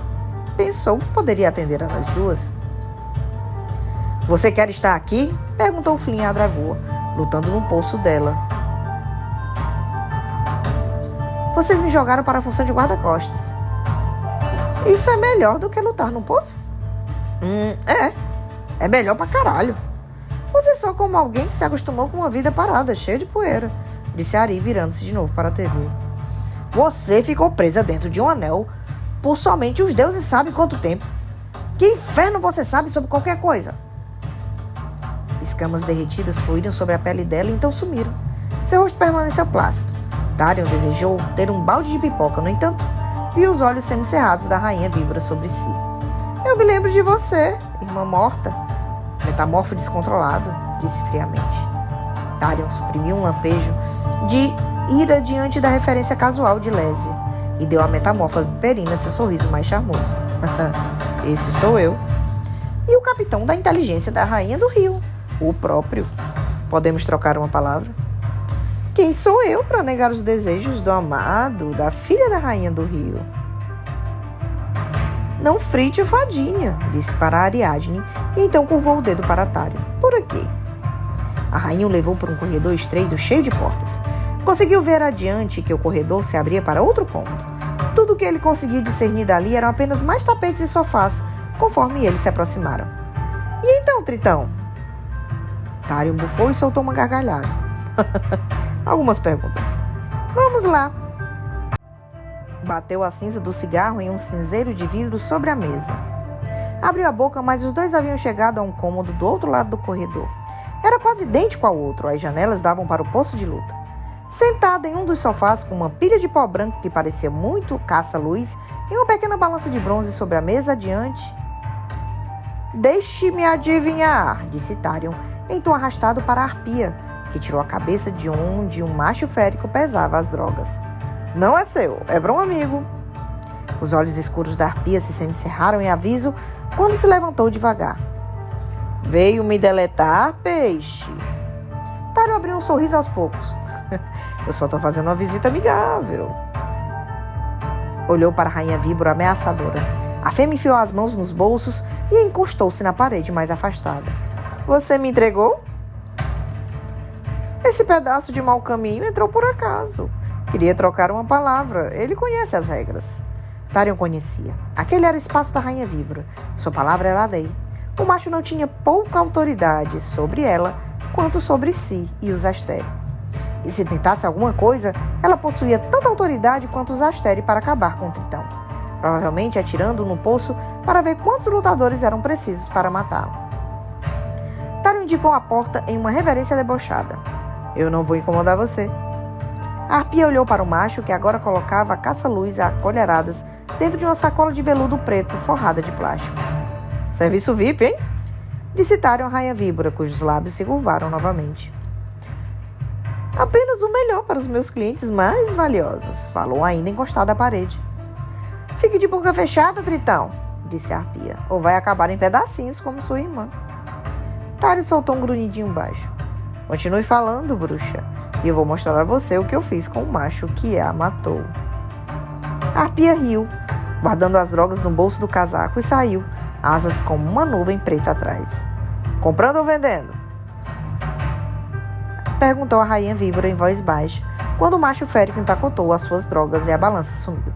pensou que poderia atender a nós duas. Você quer estar aqui? Perguntou Flynn à dragoa, lutando no pulso dela. Vocês me jogaram para a função de guarda-costas. Isso é melhor do que lutar no poço? É melhor pra caralho. Você soa como alguém que se acostumou com uma vida parada, cheia de poeira, disse Ari, virando-se de novo para a TV. Você ficou presa dentro de um anel por somente os deuses sabem quanto tempo. Que inferno você sabe sobre qualquer coisa? Escamas derretidas fluíram sobre a pele dela e então sumiram. Seu rosto permaneceu plácido. Tarion desejou ter um balde de pipoca, no entanto, viu os olhos semicerrados da rainha víbora sobre si. Eu me lembro de você, irmã morta. Metamorfo descontrolado, disse friamente. Tarion suprimiu um lampejo de ira diante da referência casual de Lésia e deu à metamorfa Perina seu sorriso mais charmoso. Esse sou eu. E o capitão da inteligência da rainha do rio, o próprio. Podemos trocar uma palavra? Quem sou eu para negar os desejos do amado, da filha da rainha do rio? Não frite, fadinha, disse para Ariadne e então curvou o dedo para Tarion. Por aqui. A rainha o levou por um corredor estreito cheio de portas. Conseguiu ver adiante que o corredor se abria para outro cômodo. Tudo o que ele conseguiu discernir dali eram apenas mais tapetes e sofás, conforme eles se aproximaram. E então, Tritão? Tarion bufou e soltou uma gargalhada. Algumas perguntas. Vamos lá. Bateu a cinza do cigarro em um cinzeiro de vidro sobre a mesa. Abriu a boca, mas os dois haviam chegado a um cômodo do outro lado do corredor. Era quase idêntico ao outro, as janelas davam para o poço de luta. Sentada em um dos sofás com uma pilha de pó branco que parecia muito caça-luz e uma pequena balança de bronze sobre a mesa adiante. Deixe-me adivinhar, disse Tarion, em tom arrastado para a arpia, que tirou a cabeça de onde um macho férico pesava as drogas. Não é seu, é para um amigo. Os olhos escuros da arpia se semicerraram em aviso quando se levantou devagar. Veio me deletar, peixe? Tarion abriu um sorriso aos poucos. Eu só estou fazendo uma visita amigável. Olhou para a rainha víbora ameaçadora. A fêmea enfiou as mãos nos bolsos e encostou-se na parede mais afastada. Você me entregou? Esse pedaço de mau caminho entrou por acaso. Queria trocar uma palavra. Ele conhece as regras. Tarion conhecia. Aquele era o espaço da rainha víbora. Sua palavra era a lei. O macho não tinha pouca autoridade sobre ela quanto sobre si e os Asteri. E se tentasse alguma coisa, ela possuía tanta autoridade quanto os Asteri para acabar com o Tritão. Provavelmente atirando no poço para ver quantos lutadores eram precisos para matá-lo. Tarion indicou a porta em uma reverência debochada. Eu não vou incomodar você. A arpia olhou para o macho que agora colocava a caça-luz a colheradas dentro de uma sacola de veludo preto forrada de plástico. Serviço VIP, hein? Disse Tarion à rainha víbora, cujos lábios se curvaram novamente. Apenas o melhor para os meus clientes mais valiosos, falou ainda encostado à parede. Fique de boca fechada, Tritão, disse a arpia, ou vai acabar em pedacinhos como sua irmã. Tarion soltou um grunhidinho baixo. Continue falando, bruxa, e eu vou mostrar a você o que eu fiz com o macho que a matou. A arpia riu, guardando as drogas no bolso do casaco e saiu, asas como uma nuvem preta atrás. Comprando ou vendendo? Perguntou a rainha víbora em voz baixa, quando o macho férico empacotou as suas drogas e a balança sumiu.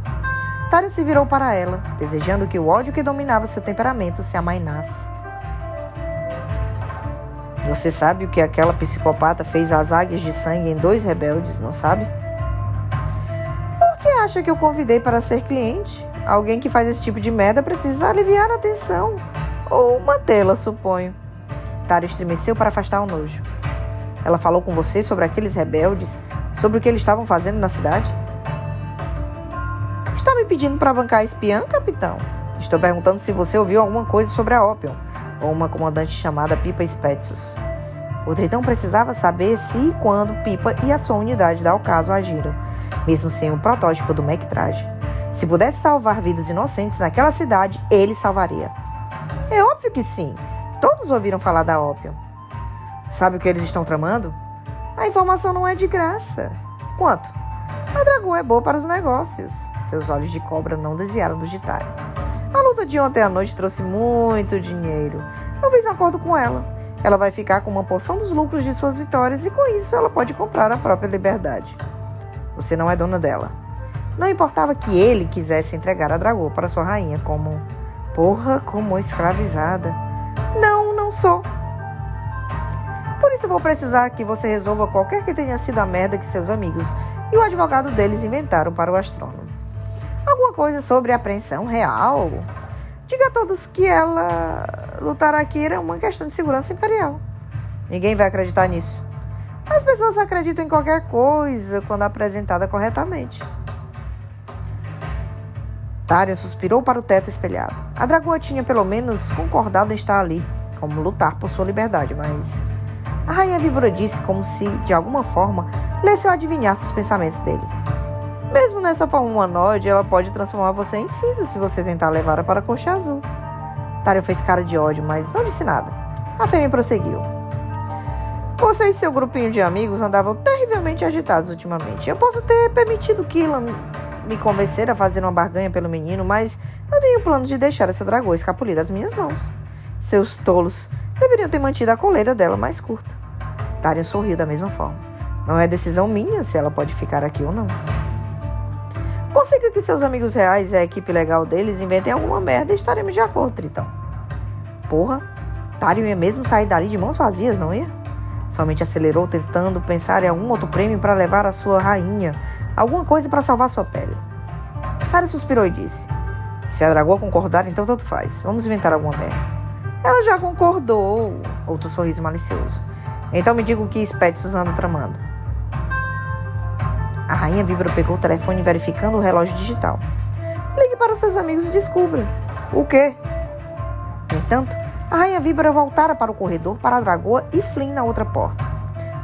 Tarion se virou para ela, desejando que o ódio que dominava seu temperamento se amainasse. Você sabe o que aquela psicopata fez às águias de sangue em 2 rebeldes, não sabe? Por que acha que eu convidei para ser cliente? Alguém que faz esse tipo de merda precisa aliviar a tensão. Ou mantê-la, suponho. Tarion estremeceu para afastar o nojo. Ela falou com você sobre aqueles rebeldes? Sobre o que eles estavam fazendo na cidade? Está me pedindo para bancar a espiã, capitão? Estou perguntando se você ouviu alguma coisa sobre a Opium, ou uma comandante chamada Pipa Spetsus. O Tritão precisava saber se e quando Pipa e a sua unidade da Ocaso agiram, mesmo sem o protótipo do Mectrage. Se pudesse salvar vidas inocentes naquela cidade, ele salvaria. É óbvio que sim. Todos ouviram falar da Opium. Sabe o que eles estão tramando? A informação não é de graça. Quanto? A dragoa é boa para os negócios. Seus olhos de cobra não desviaram dos de Tário. A luta de ontem à noite trouxe muito dinheiro. Eu fiz um acordo com ela. Ela vai ficar com uma porção dos lucros de suas vitórias e com isso ela pode comprar a própria liberdade. Você não é dona dela. Não importava que ele quisesse entregar a dragoa para sua rainha como escravizada. Não sou. Por isso eu vou precisar que você resolva qualquer que tenha sido a merda que seus amigos e o advogado deles inventaram para o astrônomo. Alguma coisa sobre a apreensão real? Diga a todos que ela lutar aqui era uma questão de segurança imperial. Ninguém vai acreditar nisso. As pessoas acreditam em qualquer coisa quando apresentada corretamente. Tário suspirou para o teto espelhado. A dragoa tinha pelo menos concordado em estar ali, como lutar por sua liberdade, mas... A rainha víbora disse como se, de alguma forma, lesse ou adivinhasse os pensamentos dele. Mesmo nessa forma humanoide, ela pode transformar você em cinza se você tentar levá-la para a Coxa Azul. Tário fez cara de ódio, mas não disse nada. A fêmea prosseguiu. Você e seu grupinho de amigos andavam terrivelmente agitados ultimamente. Eu posso ter permitido Killan me convencer a fazer uma barganha pelo menino, mas eu tenho plano de deixar essa dragoa escapulir das minhas mãos. Seus tolos deveriam ter mantido a coleira dela mais curta. Tário sorriu da mesma forma. Não é decisão minha se ela pode ficar aqui ou não. Consiga que seus amigos reais e a equipe legal deles inventem alguma merda e estaremos de acordo, Tritão. Porra, Tário ia mesmo sair dali de mãos vazias, não ia? Somente acelerou tentando pensar em algum outro prêmio para levar a sua rainha, alguma coisa para salvar sua pele. Tário suspirou e disse: se a dragoa concordar, então tanto faz. Vamos inventar alguma merda. Ela já concordou. Outro sorriso malicioso. Então me diga o que Spetsus anda tramando. A rainha víbora pegou o telefone verificando o relógio digital. Ligue para os seus amigos e descubra. O quê? No entanto, a rainha víbora voltara para o corredor para a dragoa e Flynn na outra porta.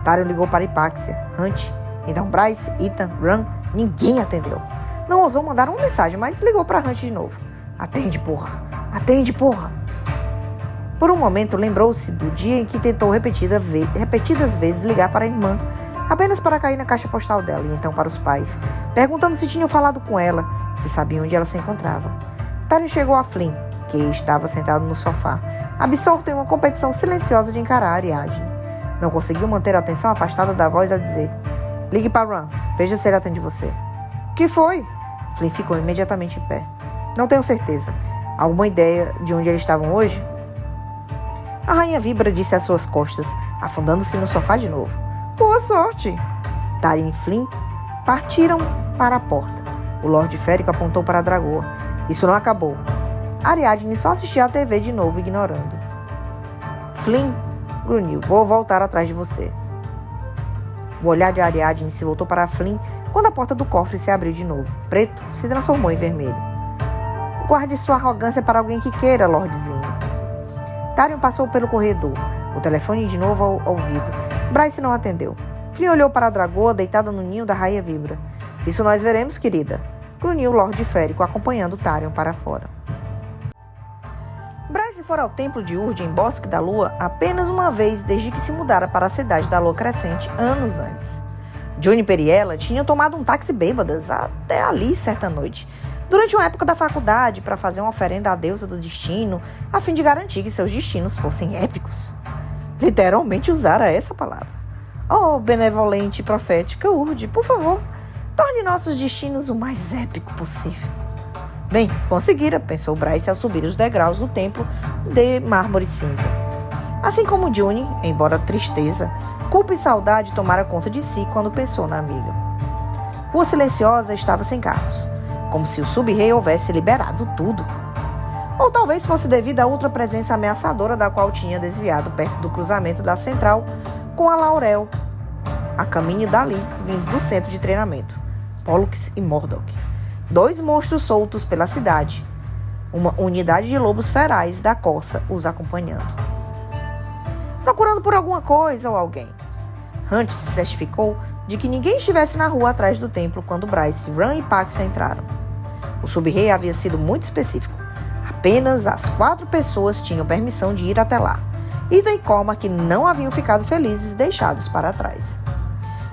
Tário ligou para Hipáxia, Hunt, então Bryce, Ethan, Ran, ninguém atendeu. Não ousou mandar uma mensagem, mas ligou para Hunt de novo. Atende, porra! Atende, porra! Por um momento, lembrou-se do dia em que tentou repetidas vezes ligar para a irmã, apenas para cair na caixa postal dela, e então para os pais, perguntando se tinham falado com ela, se sabiam onde ela se encontrava. Tário chegou a Flynn, que estava sentado no sofá, absorto em uma competição silenciosa de encarar Ariadne. Não conseguiu manter a atenção afastada da voz ao dizer: ligue para Ran, veja se ele atende você. O que foi? Flynn ficou imediatamente em pé. Não tenho certeza. Alguma ideia de onde eles estavam hoje? A rainha víbora disse às suas costas, afundando-se no sofá de novo. Boa sorte! Tário e Flynn partiram para a porta. O Lorde Férico apontou para a dragoa. Isso não acabou. Ariadne só assistia à TV de novo, ignorando. Flynn grunhiu. Vou voltar atrás de você. O olhar de Ariadne se voltou para Flynn quando a porta do cofre se abriu de novo. Preto se transformou em vermelho. Guarde sua arrogância para alguém que queira, Lordezinho. Tário passou pelo corredor. O telefone de novo ao ouvido. Bryce não atendeu. Flynn olhou para a dragoa deitada no ninho da rainha víbora. Isso nós veremos, querida. Grunhiu o Lorde Férico, acompanhando Tário para fora. Bryce fora ao templo de Urd em Bosque da Lua apenas uma vez desde que se mudara para a cidade da Lua Crescente anos antes. Juniper e ela tinham tomado um táxi bêbadas até ali certa noite, durante uma época da faculdade, para fazer uma oferenda à deusa do destino, a fim de garantir que seus destinos fossem épicos. Literalmente usara essa palavra. Oh, benevolente e profética Urd, por favor, torne nossos destinos o mais épico possível. Bem, conseguira, pensou Bryce ao subir os degraus do templo de mármore cinza. Assim como Juni, embora tristeza, culpa e saudade tomara conta de si quando pensou na amiga. Rua Silenciosa estava sem carros, como se o sub-rei houvesse liberado tudo. Ou talvez fosse devido à outra presença ameaçadora da qual tinha desviado perto do cruzamento da central com a Laurel, a caminho dali, vindo do centro de treinamento, Pollux e Mordok. 2 monstros soltos pela cidade, uma unidade de lobos ferais da corça os acompanhando. Procurando por alguma coisa ou alguém. Hunt se certificou de que ninguém estivesse na rua atrás do templo quando Bryce, Ran e Pax entraram. O sub-rei havia sido muito específico. Apenas as 4 pessoas tinham permissão de ir até lá. Ida e Cormac não haviam ficado felizes deixados para trás.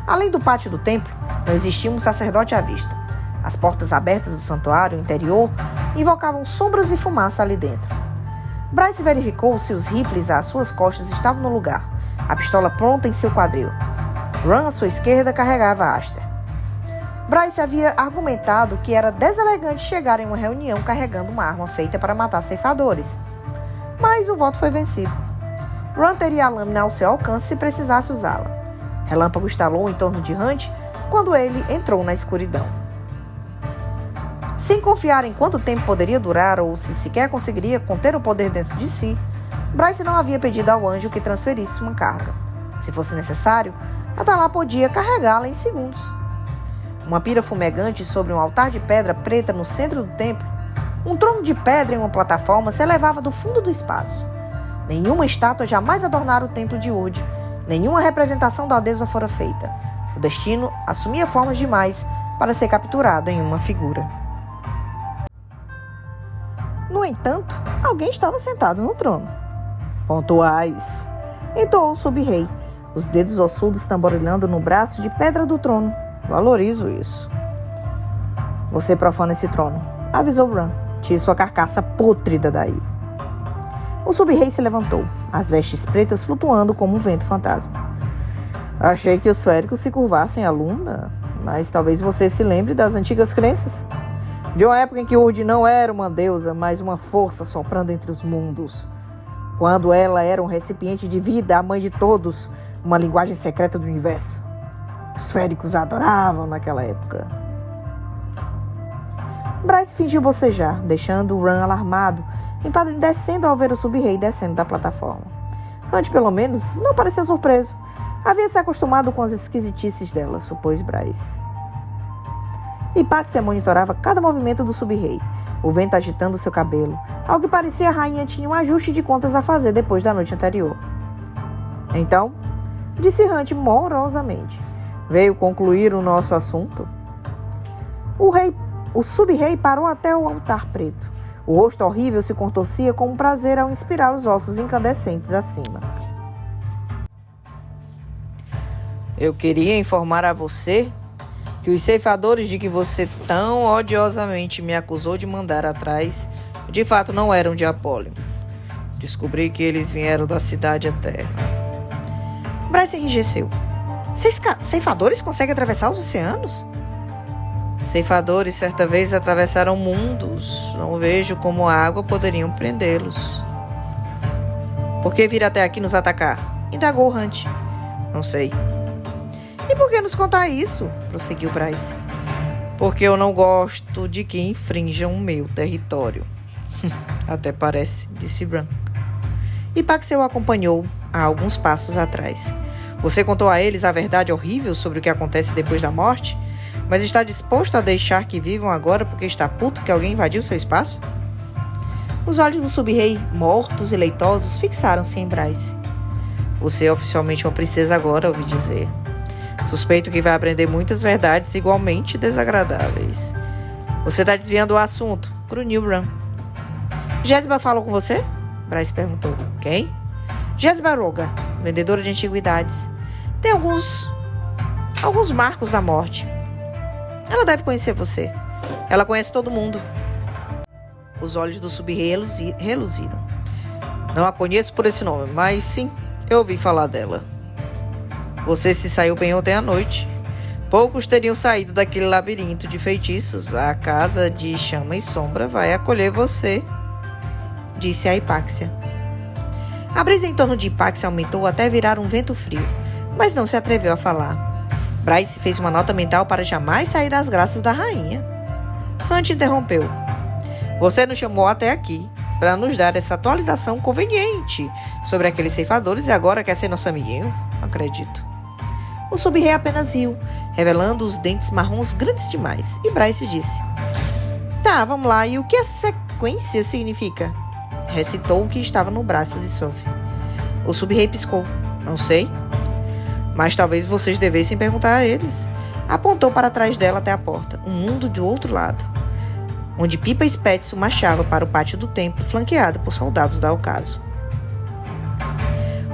Além do pátio do templo, não existia um sacerdote à vista. As portas abertas do santuário interior invocavam sombras e fumaça ali dentro. Bryce verificou se os rifles às suas costas estavam no lugar, a pistola pronta em seu quadril. Ran, à sua esquerda, carregava Aster. Bryce havia argumentado que era deselegante chegar em uma reunião carregando uma arma feita para matar ceifadores. Mas o voto foi vencido. Ran teria a lâmina ao seu alcance se precisasse usá-la. Relâmpago estalou em torno de Hunt quando ele entrou na escuridão. Sem confiar em quanto tempo poderia durar ou se sequer conseguiria conter o poder dentro de si, Bryce não havia pedido ao anjo que transferisse uma carga. Se fosse necessário, Adalá podia carregá-la em segundos. Uma pira fumegante sobre um altar de pedra preta no centro do templo, um trono de pedra em uma plataforma se elevava do fundo do espaço. Nenhuma estátua jamais adornara o templo de Urd, nenhuma representação da deusa fora feita. O destino assumia formas demais para ser capturado em uma figura. No entanto, alguém estava sentado no trono. Pontuais, entoou o sub-rei, os dedos ossudos tamborilhando no braço de pedra do trono. Valorizo isso. Você profana esse trono, avisou Ran. Tire sua carcaça pútrida daí. O sub-rei se levantou, as vestes pretas flutuando como um vento fantasma. Achei que os féricos se curvassem à luna, mas talvez você se lembre das antigas crenças. De uma época em que Urd não era uma deusa, mas uma força soprando entre os mundos. Quando ela era um recipiente de vida, a mãe de todos, uma linguagem secreta do universo. Os féricos a adoravam naquela época. Bryce fingiu bocejar, deixando Ran alarmado, empalidecendo ao ver o sub-rei descendo da plataforma. Hunt, pelo menos, não parecia surpreso. Havia se acostumado com as esquisitices dela, supôs Bryce. Hipáxia monitorava cada movimento do sub-rei, o vento agitando seu cabelo. Ao que parecia, a rainha tinha um ajuste de contas a fazer depois da noite anterior. Então, disse Hunt morosamente, veio concluir o nosso assunto? O sub-rei parou até o altar preto. O rosto horrível se contorcia com um prazer ao inspirar os ossos incandescentes acima. Eu queria informar a você que os ceifadores de que você tão odiosamente me acusou de mandar atrás, de fato não eram de Apóllo. Descobri que eles vieram da Cidade Eterna. Bryce enrijeceu. Ceifadores conseguem atravessar os oceanos? Ceifadores certa vez atravessaram mundos. Não vejo como a água poderiam prendê-los. Por que vir até aqui nos atacar? Indagou Hunt. Não sei. E por que nos contar isso? Prosseguiu Bryce. Porque eu não gosto de que infrinjam o meu território. Até parece, disse Bran. Hipáxia o acompanhou a alguns passos atrás. Você contou a eles a verdade horrível sobre o que acontece depois da morte? Mas está disposto a deixar que vivam agora porque está puto que alguém invadiu seu espaço? Os olhos do sub-rei, mortos e leitosos, fixaram-se em Bryce. Você é oficialmente uma princesa agora, ouvi dizer. Suspeito que vai aprender muitas verdades igualmente desagradáveis. Você está desviando o assunto, grunhiu Bran. Jezba falou com você? Bryce perguntou. Quem? Jezba Roga, vendedora de antiguidades. Tem alguns marcos da morte. Ela deve conhecer você. Ela conhece todo mundo. Os olhos do sub-rei reluziram. Não a conheço por esse nome, mas sim, eu ouvi falar dela. Você se saiu bem ontem à noite. Poucos teriam saído daquele labirinto de feitiços. A casa de chama e sombra vai acolher você, disse a Hipáxia. A brisa em torno de Hipáxia aumentou até virar um vento frio, mas não se atreveu a falar. Bryce fez uma nota mental para jamais sair das graças da rainha. Hunt interrompeu. Você nos chamou até aqui para nos dar essa atualização conveniente sobre aqueles ceifadores e agora quer ser nosso amiguinho? Não acredito. O sub-rei apenas riu, revelando os dentes marrons grandes demais, e Bryce disse. Tá, vamos lá, e o que essa sequência significa? Recitou o que estava no braço de Sophie. O sub-rei piscou. Não sei. Mas talvez vocês devessem perguntar a eles. Apontou para trás dela até a porta, um mundo do outro lado, onde Pipa Spetsu marchava para o pátio do templo, flanqueado por soldados da ocaso.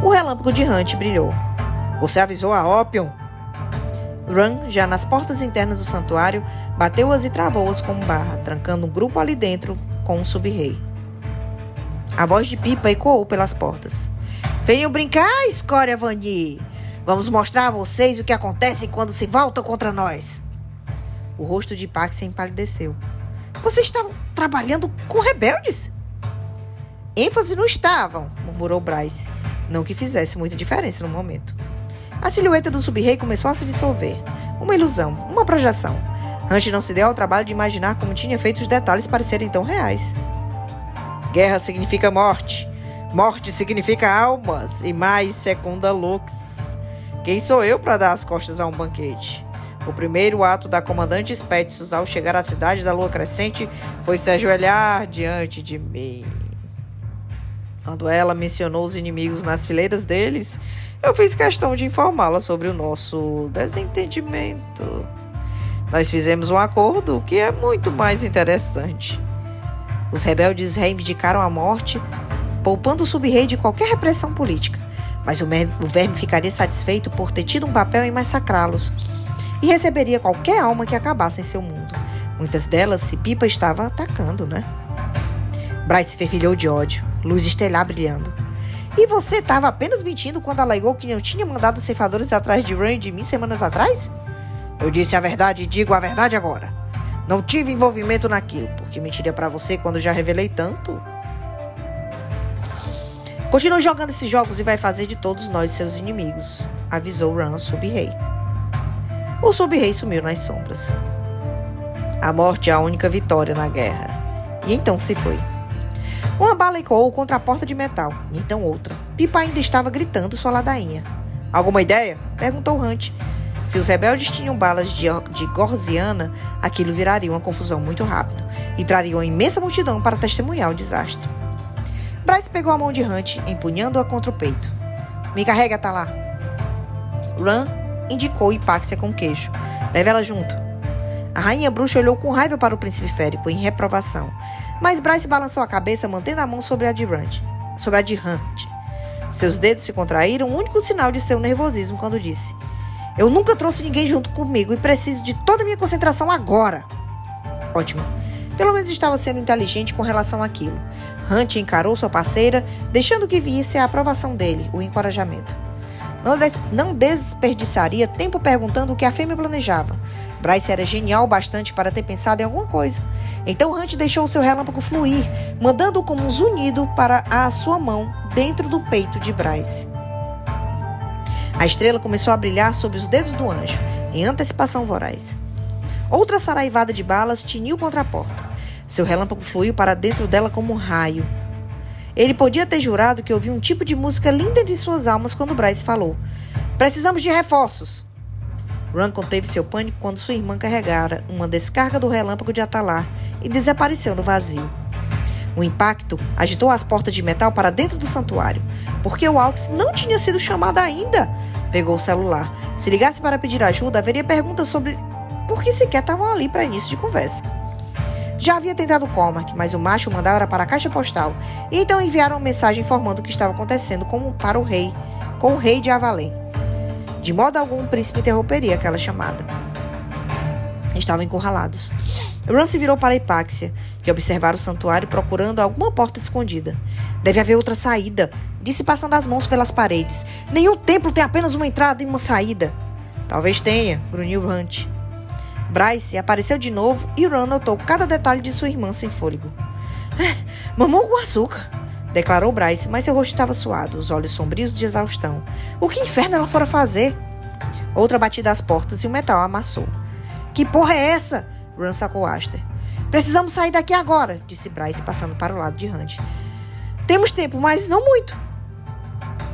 O relâmpago de Hunt brilhou. Você avisou a Opium? Ran, já nas portas internas do santuário, bateu-as e travou-as como barra, trancando um grupo ali dentro com um sub-rei. A voz de Pipa ecoou pelas portas. Venham brincar, escória Vani! Vamos mostrar a vocês o que acontece quando se voltam contra nós. O rosto de Ipáxia empalideceu. Vocês estavam trabalhando com rebeldes? ênfase não estavam, murmurou Bryce. Não que fizesse muita diferença no momento. A silhueta do sub-rei começou a se dissolver. Uma ilusão, uma projeção. Hunt não se deu ao trabalho de imaginar como tinha feito os detalhes parecerem tão reais. Guerra significa morte. Morte significa almas. E mais, secunda Lux. Quem sou eu para dar as costas a um banquete? O primeiro ato da comandante Spetsus ao chegar à cidade da lua crescente foi se ajoelhar diante de mim. Quando ela mencionou os inimigos nas fileiras deles, eu fiz questão de informá-la sobre o nosso desentendimento. Nós fizemos um acordo que é muito mais interessante. Os rebeldes reivindicaram a morte, poupando o sub-rei de qualquer repressão política. Mas o verme ficaria satisfeito por ter tido um papel em massacrá-los e receberia qualquer alma que acabasse em seu mundo. Muitas delas se Pipa estava atacando, né? Bryce se fervilhou de ódio, luz estelar brilhando. E você estava apenas mentindo quando alegou que não tinha mandado os ceifadores atrás de Ran e de mim semanas atrás? Eu disse a verdade e digo a verdade agora. Não tive envolvimento naquilo, porque mentiria pra você quando já revelei tanto. Continue jogando esses jogos e vai fazer de todos nós seus inimigos, avisou Ran ao sub-rei. O sub-rei sumiu nas sombras. A morte é a única vitória na guerra. E então se foi. Uma bala ecoou contra a porta de metal, e então outra. Pipa ainda estava gritando sua ladainha. Alguma ideia? Perguntou Hunt. Se os rebeldes tinham balas de gorziana, aquilo viraria uma confusão muito rápido e traria uma imensa multidão para testemunhar o desastre. Bryce pegou a mão de Hunt, empunhando-a contra o peito. Me carrega, tá lá. Ran indicou Ipáxia com queixo. Leve ela junto. A rainha bruxa olhou com raiva para o príncipe férico, em reprovação. Mas Bryce balançou a cabeça, mantendo a mão sobre a de Hunt. Seus dedos se contraíram, o único sinal de seu nervosismo, quando disse: Eu nunca trouxe ninguém junto comigo e preciso de toda a minha concentração agora. Ótimo. Pelo menos estava sendo inteligente com relação àquilo. Hunt encarou sua parceira, deixando que visse a aprovação dele, o encorajamento. Não desperdiçaria tempo perguntando o que a fêmea planejava. Bryce era genial bastante para ter pensado em alguma coisa. Então Hunt deixou seu relâmpago fluir, mandando-o como um zunido para a sua mão dentro do peito de Bryce. A estrela começou a brilhar sob os dedos do anjo, em antecipação voraz. Outra saraivada de balas tiniu contra a porta. Seu relâmpago fluiu para dentro dela como um raio. Ele podia ter jurado que ouvia um tipo de música linda entre suas almas quando Bryce falou: Precisamos de reforços. Ran conteve seu pânico quando sua irmã carregara uma descarga do relâmpago de Atalar e desapareceu no vazio. O impacto agitou as portas de metal para dentro do santuário, porque o Alx não tinha sido chamado ainda. Pegou o celular. Se ligasse para pedir ajuda, haveria perguntas sobre por que sequer estavam ali para início de conversa. Já havia tentado Cormac, mas o macho mandara para a caixa postal, e então enviaram uma mensagem informando o que estava acontecendo com o rei de Avalém. De modo algum, o príncipe interromperia aquela chamada. Estavam encurralados. Ran se virou para Ipáxia, que observara o santuário procurando alguma porta escondida. Deve haver outra saída, disse passando as mãos pelas paredes. Nenhum templo tem apenas uma entrada e uma saída. Talvez tenha, grunhiu Hunt. Bryce apareceu de novo e Ran notou cada detalhe de sua irmã sem fôlego. Mamou com açúcar, declarou Bryce, mas seu rosto estava suado, os olhos sombrios de exaustão. O que inferno ela fora fazer? Outra batida às portas e o metal amassou. Que porra é essa? Ran sacou Aster. Precisamos sair daqui agora, disse Bryce, passando para o lado de Hunt. Temos tempo, mas não muito.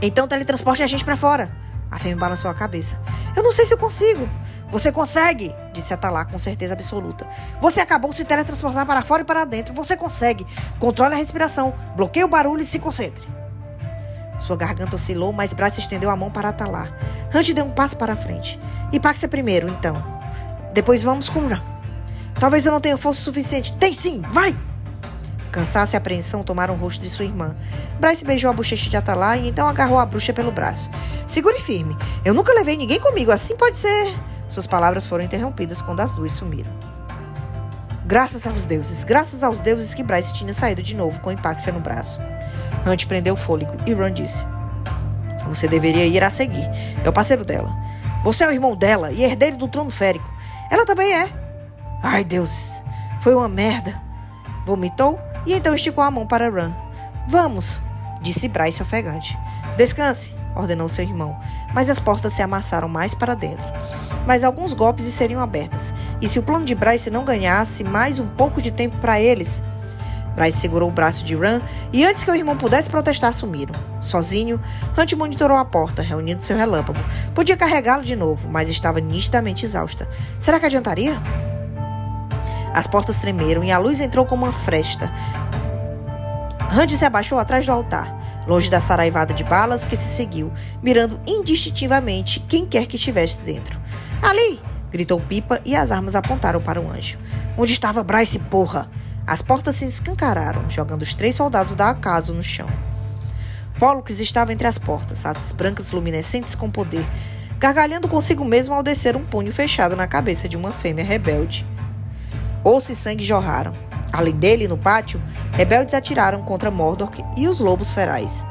Então teletransporte a gente para fora. A fêmea balançou a cabeça. Eu não sei se eu consigo. Você consegue, disse Atalar com certeza absoluta. Você acabou de se teletransportar para fora e para dentro. Você consegue. Controle a respiração, bloqueie o barulho e se concentre. Sua garganta oscilou, mas Bryce estendeu a mão para Atalar. Hunt deu um passo para a frente. Ipáxia primeiro, então. Depois vamos com Ran. Talvez eu não tenha força suficiente. Tem sim, vai! Cansaço e apreensão tomaram o rosto de sua irmã. Bryce beijou a bochecha de Atalar e então agarrou a bruxa pelo braço. Segure firme. Eu nunca levei ninguém comigo, assim pode ser Suas palavras foram interrompidas quando as duas sumiram. Graças aos deuses que Bryce tinha saído de novo com Hipáxia no braço. Hunt prendeu o fôlego e Ron disse: Você deveria ir a seguir. É o parceiro dela. Você é o irmão dela e herdeiro do trono férico. Ela também é. Ai, Deus. Foi uma merda. Vomitou e então esticou a mão para Ron. Vamos, disse Bryce ofegante. Descanse, ordenou seu irmão, mas as portas se amassaram mais para dentro. Mas alguns golpes e seriam abertas. E se o plano de Bryce não ganhasse mais um pouco de tempo para eles? Bryce segurou o braço de Ron e antes que o irmão pudesse protestar, sumiram. Sozinho, Hunt monitorou a porta, reunindo seu relâmpago. Podia carregá-lo de novo, mas estava nitidamente exausta. Será que adiantaria? As portas tremeram e a luz entrou como uma fresta. Hunt se abaixou atrás do altar, longe da saraivada de balas que se seguiu, mirando indistintivamente quem quer que estivesse dentro. Ali! Gritou Pipa e as armas apontaram para o anjo. Onde estava Bryce, porra? As portas se escancararam, jogando os 3 soldados da acaso no chão. Pollux estava entre as portas, asas brancas luminescentes com poder, gargalhando consigo mesmo ao descer um punho fechado na cabeça de uma fêmea rebelde. Osso e sangue jorraram. Além dele, no pátio, rebeldes atiraram contra Mordor e os lobos ferais.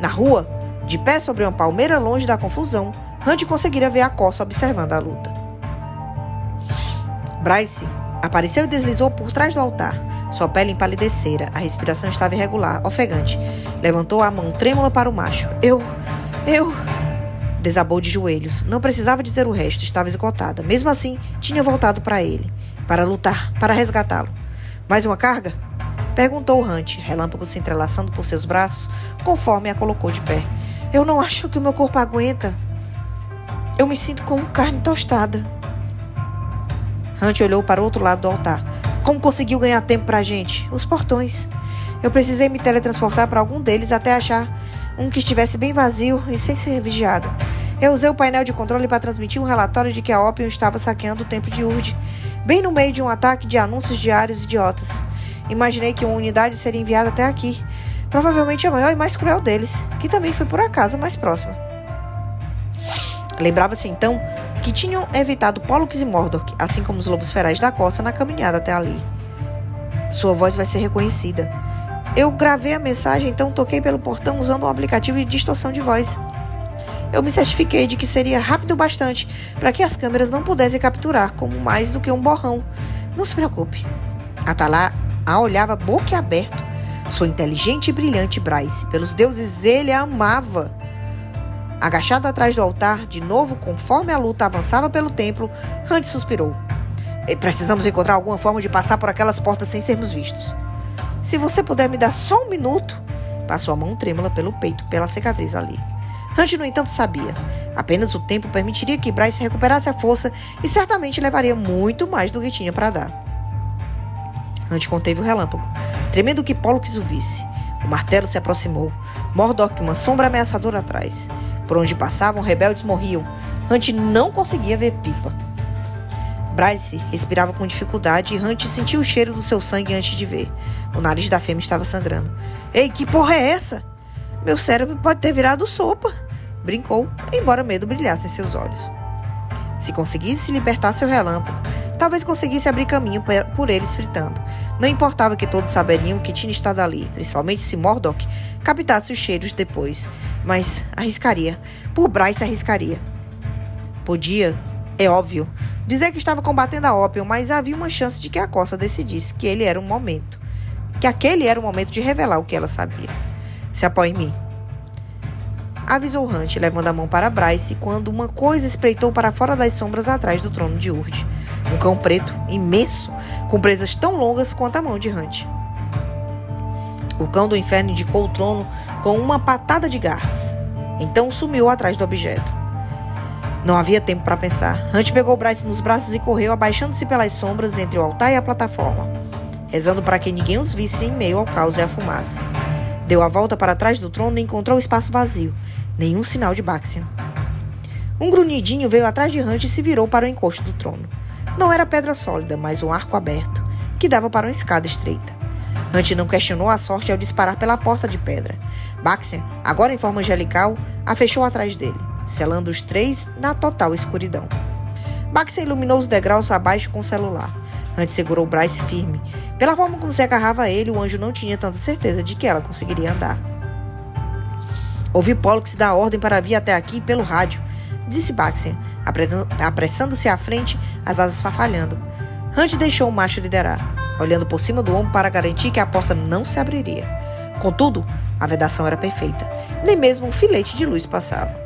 Na rua, de pé sobre uma palmeira longe da confusão, Hunt conseguira ver a Corsa observando a luta. Bryce apareceu e deslizou por trás do altar. Sua pele empalidecera, a respiração estava irregular, ofegante. Levantou a mão trêmula para o macho. Eu... Desabou de joelhos. Não precisava dizer o resto, estava esgotada. Mesmo assim, tinha voltado para ele. Para lutar, para resgatá-lo. Mais uma carga? Perguntou Hunt, relâmpago se entrelaçando por seus braços, conforme a colocou de pé. Eu não acho que o meu corpo aguenta. Eu me sinto como carne tostada. Hunt olhou para o outro lado do altar. Como conseguiu ganhar tempo pra gente? Os portões. Eu precisei me teletransportar para algum deles até achar um que estivesse bem vazio e sem ser vigiado. Eu usei o painel de controle para transmitir um relatório de que a Opium estava saqueando o templo de Urd, bem no meio de um ataque de anúncios diários idiotas. Imaginei que uma unidade seria enviada até aqui, provavelmente a maior e mais cruel deles, que também foi por acaso mais próxima. Lembrava-se então que tinham evitado Pollux e Mordor, assim como os lobos ferais da costa, na caminhada até ali. Sua voz vai ser reconhecida. Eu gravei a mensagem, então toquei pelo portão usando um aplicativo de distorção de voz. Eu me certifiquei de que seria rápido bastante para que as câmeras não pudessem capturar como mais do que um borrão. Não se preocupe. Atalá a olhava boquiaberto. Sua inteligente e brilhante Bryce. Pelos deuses, ele a amava. Agachado atrás do altar, de novo, conforme a luta avançava pelo templo, Hunt suspirou. Precisamos encontrar alguma forma de passar por aquelas portas sem sermos vistos. Se você puder me dar só um minuto... Passou a mão trêmula pelo peito, pela cicatriz ali. Hunt, no entanto, sabia. Apenas o tempo permitiria que Bryce recuperasse a força e certamente levaria muito mais do que tinha para dar. Hunt conteve o relâmpago, tremendo que Pollux o visse. O martelo se aproximou. Mordor, uma sombra ameaçadora atrás. Por onde passavam, rebeldes morriam. Hunt não conseguia ver Pipa. Bryce respirava com dificuldade e Hunt sentiu o cheiro do seu sangue antes de ver. O nariz da fêmea estava sangrando. Ei, que porra é essa? Meu cérebro pode ter virado sopa. Brincou, embora o medo brilhasse em seus olhos. Se conseguisse libertar seu relâmpago, talvez conseguisse abrir caminho por eles fritando. Não importava que todos saberiam que tinha estado ali, principalmente se Mordok captasse os cheiros depois. Mas arriscaria. Por Bryce arriscaria. Podia, é óbvio, dizer que estava combatendo a Opium, mas havia uma chance de que a Corsa decidisse que aquele era o momento de revelar o que ela sabia. Se apoie em mim. Avisou Hunt, levando a mão para Bryce, quando uma coisa espreitou para fora das sombras atrás do trono de Urd. Um cão preto, imenso, com presas tão longas quanto a mão de Hunt. O cão do inferno indicou o trono com uma patada de garras. Então sumiu atrás do objeto. Não havia tempo para pensar. Hunt pegou Bryce nos braços e correu, abaixando-se pelas sombras entre o altar e a plataforma, rezando para que ninguém os visse em meio ao caos e à fumaça. Deu a volta para trás do trono e encontrou o espaço vazio. Nenhum sinal de Baxian. Um grunhidinho veio atrás de Hunt e se virou para o encosto do trono. Não era pedra sólida, mas um arco aberto, que dava para uma escada estreita. Hunt não questionou a sorte ao disparar pela porta de pedra. Baxian, agora em forma angelical, a fechou atrás dele, selando os 3 na total escuridão. Baxter iluminou os degraus abaixo com o celular. Hunt segurou Bryce firme. Pela forma como se agarrava a ele, o anjo não tinha tanta certeza de que ela conseguiria andar. Ouvi Pollux dar ordem para vir até aqui pelo rádio, disse Baxter, apressando-se à frente, as asas farfalhando. Hunt deixou o macho liderar, olhando por cima do ombro para garantir que a porta não se abriria. Contudo, a vedação era perfeita. Nem mesmo um filete de luz passava.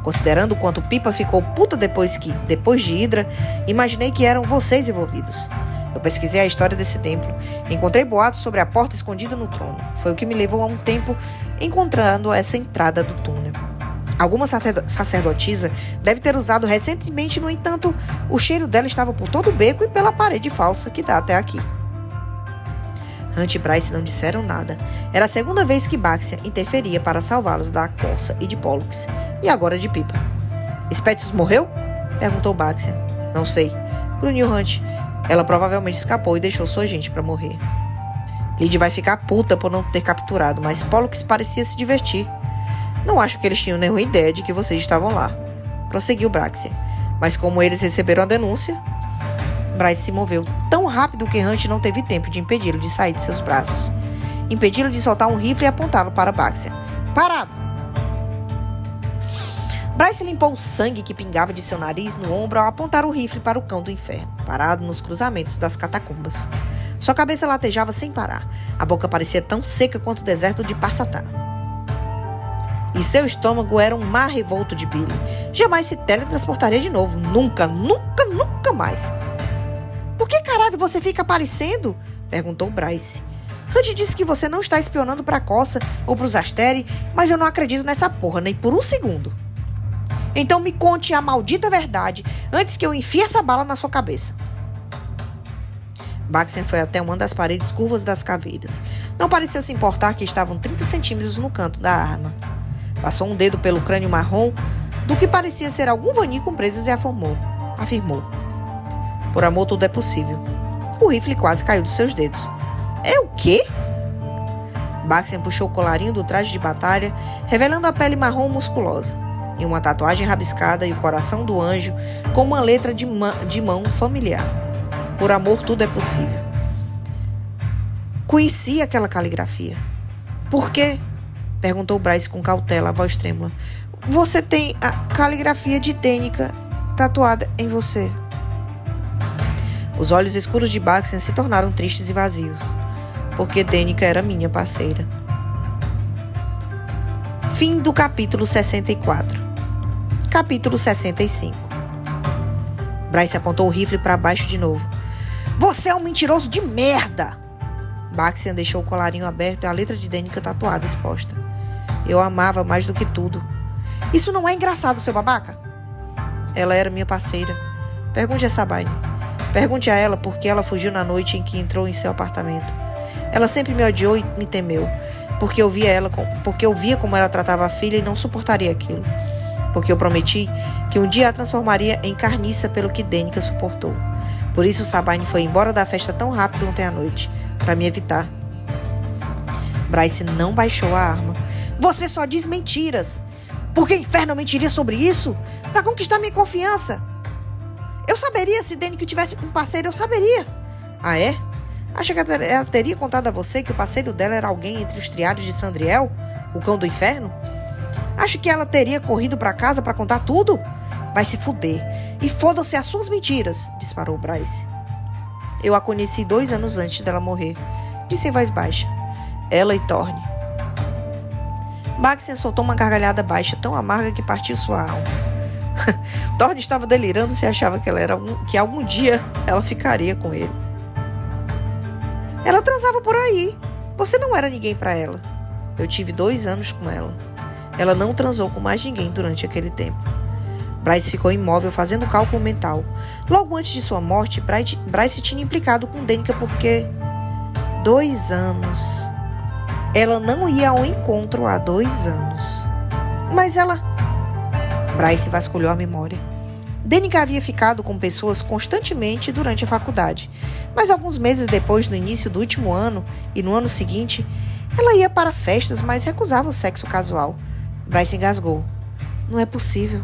Considerando o quanto Pipa ficou puta depois de Hydra, imaginei que eram vocês envolvidos. Eu pesquisei a história desse templo. Encontrei boatos sobre a porta escondida no trono. Foi o que me levou a um tempo encontrando essa entrada do túnel. Alguma sacerdotisa deve ter usado recentemente, no entanto, o cheiro dela estava por todo o beco e pela parede falsa que dá até aqui. Hunt e Bryce não disseram nada. Era a segunda vez que Baxter interferia para salvá-los da Corsa e de Pollux, e agora de Pipa. Spetius morreu? Perguntou Baxter. Não sei, grunhiu Hunt. Ela provavelmente escapou e deixou sua gente para morrer. Lyd vai ficar puta por não ter capturado, mas Pollux parecia se divertir. Não acho que eles tinham nenhuma ideia de que vocês estavam lá, prosseguiu Baxter. Mas como eles receberam a denúncia... Bryce se moveu tão rápido que Hunt não teve tempo de impedi-lo de sair de seus braços. Impedi-lo de soltar um rifle e apontá-lo para Baxter. Parado! Bryce limpou o sangue que pingava de seu nariz no ombro ao apontar o rifle para o cão do inferno, parado nos cruzamentos das catacumbas. Sua cabeça latejava sem parar. A boca parecia tão seca quanto o deserto de Passatá. E seu estômago era um mar revolto de bile. Jamais se teletransportaria de novo. Nunca, nunca, nunca mais. Por que caralho você fica aparecendo? Perguntou Bryce. Hunt disse que você não está espionando para a Corsa ou para os Asteri, mas eu não acredito nessa porra, nem por um segundo. Então me conte a maldita verdade antes que eu enfie essa bala na sua cabeça. Baxter foi até uma das paredes curvas das caveiras. Não pareceu se importar que estavam 30 centímetros no canto da arma. Passou um dedo pelo crânio marrom do que parecia ser algum vani com presas e afirmou. Por amor, tudo é possível. O rifle quase caiu dos seus dedos. É o quê? Baxter puxou o colarinho do traje de batalha, revelando a pele marrom musculosa, e uma tatuagem rabiscada e o coração do anjo com uma letra de mão familiar. Por amor, tudo é possível. Conheci aquela caligrafia. Por quê? Perguntou Bryce com cautela, a voz trêmula. Você tem a caligrafia de Danica tatuada em você. Os olhos escuros de Baxter se tornaram tristes e vazios, porque Danica era minha parceira. Fim do capítulo 64. Capítulo 65. Bryce apontou o rifle para baixo de novo. Você é um mentiroso de merda! Baxter deixou o colarinho aberto e a letra de Danica tatuada exposta. Eu a amava mais do que tudo. Isso não é engraçado, seu babaca? Ela era minha parceira. Pergunte a Sabine. Pergunte a ela por que ela fugiu na noite em que entrou em seu apartamento. Ela sempre me odiou e me temeu, porque eu via como ela tratava a filha e não suportaria aquilo. Porque eu prometi que um dia a transformaria em carniça pelo que Danica suportou. Por isso Sabine foi embora da festa tão rápido ontem à noite, para me evitar. Bryce não baixou a arma. Você só diz mentiras. Por que inferno eu mentiria sobre isso? Para conquistar minha confiança. Eu saberia se Danica tivesse um parceiro, eu saberia. Ah, é? Acha que ela teria contado a você que o parceiro dela era alguém entre os triários de Sandriel, o cão do inferno? Acha que ela teria corrido para casa para contar tudo? Vai se fuder. E fodam-se as suas mentiras, disparou Bryce. Eu a conheci 2 anos antes dela morrer, disse em voz baixa. Ela e Thorne. Baxter soltou uma gargalhada baixa, tão amarga que partiu sua alma. Thorne estava delirando se achava que algum dia ela ficaria com ele. Ela transava por aí. Você não era ninguém para ela. Eu tive 2 anos com ela. Ela não transou com mais ninguém durante aquele tempo. Bryce ficou imóvel, fazendo cálculo mental. Logo antes de sua morte, Bryce tinha implicado com Danica porque... 2 anos. Ela não ia ao encontro há 2 anos. Mas ela... Bryce vasculhou a memória. Danica havia ficado com pessoas constantemente durante a faculdade, mas alguns meses depois, no início do último ano e no ano seguinte, ela ia para festas, mas recusava o sexo casual. Bryce engasgou. Não é possível.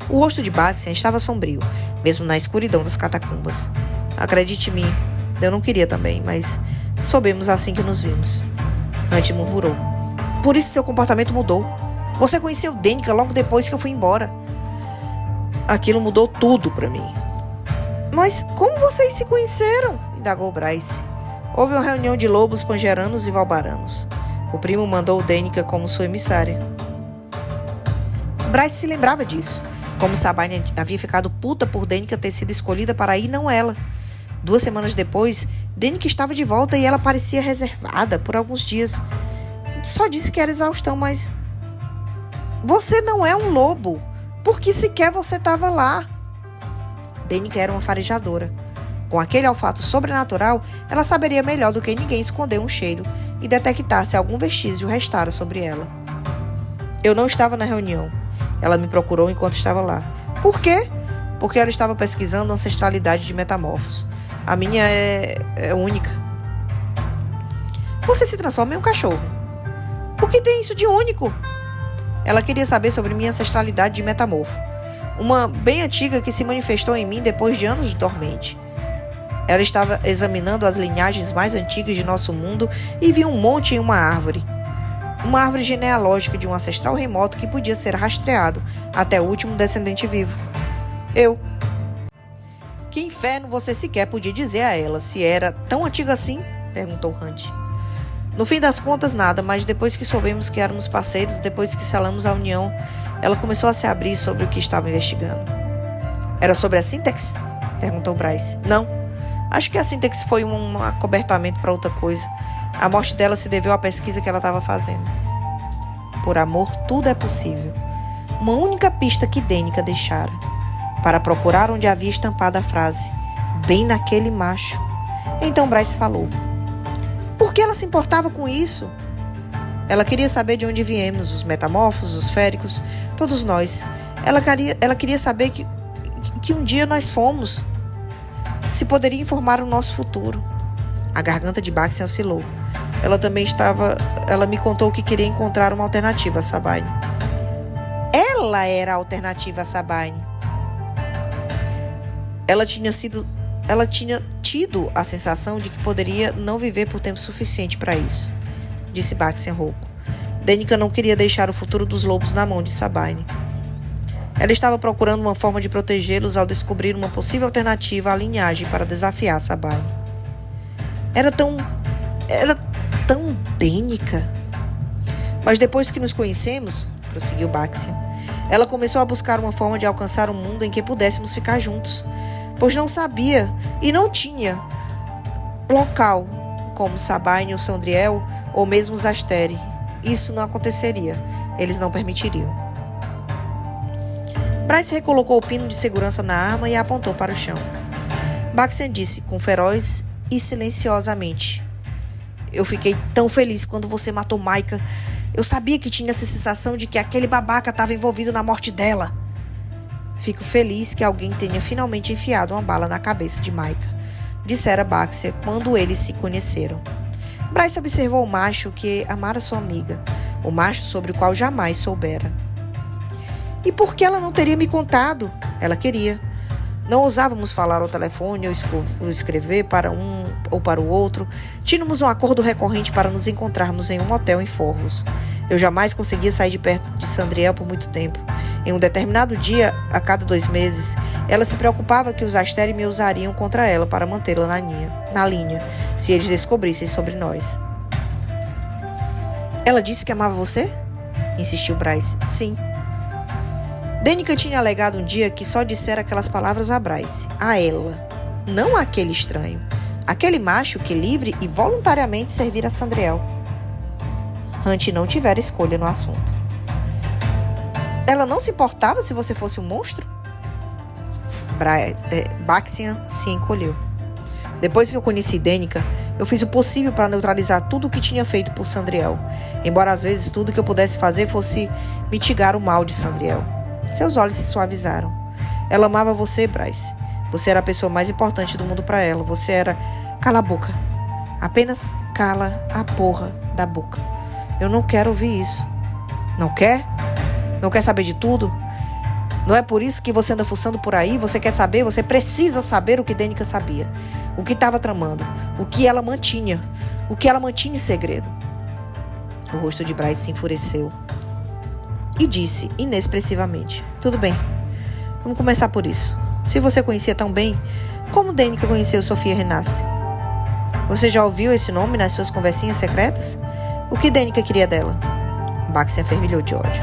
O rosto de Baxian estava sombrio, mesmo na escuridão das catacumbas. Acredite em mim, eu não queria também, mas soubemos assim que nos vimos. Hunt murmurou. Por isso seu comportamento mudou. Você conheceu Danica logo depois que eu fui embora. Aquilo mudou tudo para mim. Mas como vocês se conheceram? Indagou Bryce. Houve uma reunião de lobos pangeranos e valbaranos. O primo mandou Danica como sua emissária. Bryce se lembrava disso. Como Sabine havia ficado puta por Danica ter sido escolhida para ir, não ela. 2 semanas depois, Danica estava de volta e ela parecia reservada por alguns dias. Só disse que era exaustão, mas... Você não é um lobo. Por que sequer você estava lá? Danica era uma farejadora. Com aquele olfato sobrenatural, ela saberia melhor do que ninguém esconder um cheiro e detectar se algum vestígio restara sobre ela. Eu não estava na reunião. Ela me procurou enquanto estava lá. Por quê? Porque ela estava pesquisando a ancestralidade de metamorfos. A minha é única. Você se transforma em um cachorro. O que tem isso de único? Ela queria saber sobre minha ancestralidade de metamorfo. Uma bem antiga que se manifestou em mim depois de anos de dormente. Ela estava examinando as linhagens mais antigas de nosso mundo e viu um monte em uma árvore. Uma árvore genealógica de um ancestral remoto que podia ser rastreado até o último descendente vivo. Eu. Que inferno você sequer podia dizer a ela se era tão antiga assim? Perguntou Hunt. No fim das contas, nada, mas depois que soubemos que éramos parceiros, depois que selamos a união, ela começou a se abrir sobre o que estava investigando. Era sobre a Sintex? Perguntou Bryce. Não. Acho que a Sintex foi um acobertamento para outra coisa. A morte dela se deveu à pesquisa que ela estava fazendo. Por amor, tudo é possível. Uma única pista que Danica deixara, para procurar onde havia estampado a frase, bem naquele macho. Então Bryce falou. Por que ela se importava com isso? Ela queria saber de onde viemos, os metamorfos, os féricos, todos nós. Ela queria saber que um dia nós fomos. Se poderia informar o nosso futuro. A garganta de Baxian oscilou. Ela me contou que queria encontrar uma alternativa a Sabine. Ela era a alternativa a Sabine. Ela tinha tido a sensação de que poderia não viver por tempo suficiente para isso, disse Baxian rouco. Danica não queria deixar o futuro dos lobos na mão de Sabine. Ela estava procurando uma forma de protegê-los ao descobrir uma possível alternativa à linhagem para desafiar Sabine. Era tão Danica. Mas depois que nos conhecemos, prosseguiu Baxian, ela começou a buscar uma forma de alcançar um mundo em que pudéssemos ficar juntos, pois não sabia e não tinha local como Sabine ou Sandriel ou mesmo os Asteri. Isso não aconteceria. Eles não permitiriam. Bryce recolocou o pino de segurança na arma e a apontou para o chão. Baxian disse, com feroz e silenciosamente. Eu fiquei tão feliz quando você matou Maika. Eu sabia que tinha essa sensação de que aquele babaca estava envolvido na morte dela. Fico feliz que alguém tenha finalmente enfiado uma bala na cabeça de Maika, dissera Baxian quando eles se conheceram. Bryce observou o macho que amara sua amiga, o macho sobre o qual jamais soubera. E por que ela não teria me contado? Ela queria. Não ousávamos falar ao telefone ou escrever para um ou para o outro. Tínhamos um acordo recorrente para nos encontrarmos em um hotel em Forros. Eu jamais conseguia sair de perto de Sandriel por muito tempo. Em um determinado dia, a cada 2 meses, ela se preocupava que os Asteri me usariam contra ela para mantê-la na linha, se eles descobrissem sobre nós. Ela disse que amava você? Insistiu Bryce. Sim. Danica tinha alegado um dia que só dissera aquelas palavras a Bryce, a ela, não àquele estranho, aquele macho que livre e voluntariamente servira a Sandriel. Hunt não tivera escolha no assunto. Ela não se importava se você fosse um monstro? Baxian se encolheu. Depois que eu conheci Danica, eu fiz o possível para neutralizar tudo o que tinha feito por Sandriel, embora às vezes tudo que eu pudesse fazer fosse mitigar o mal de Sandriel. Seus olhos se suavizaram. Ela amava você, Bryce. Você era a pessoa mais importante do mundo para ela. Você era... Cala a boca. Apenas cala a porra da boca. Eu não quero ouvir isso. Não quer? Não quer saber de tudo? Não é por isso que você anda fuçando por aí? Você quer saber? Você precisa saber o que Danica sabia. O que estava tramando. O que ela mantinha. O que ela mantinha em segredo. O rosto de Bryce se enfureceu. E disse, inexpressivamente, tudo bem. Vamos começar por isso. Se você conhecia tão bem, como Danica conheceu Sofia Renastre? Você já ouviu esse nome nas suas conversinhas secretas? O que Danica queria dela? Baxian fervilhou de ódio.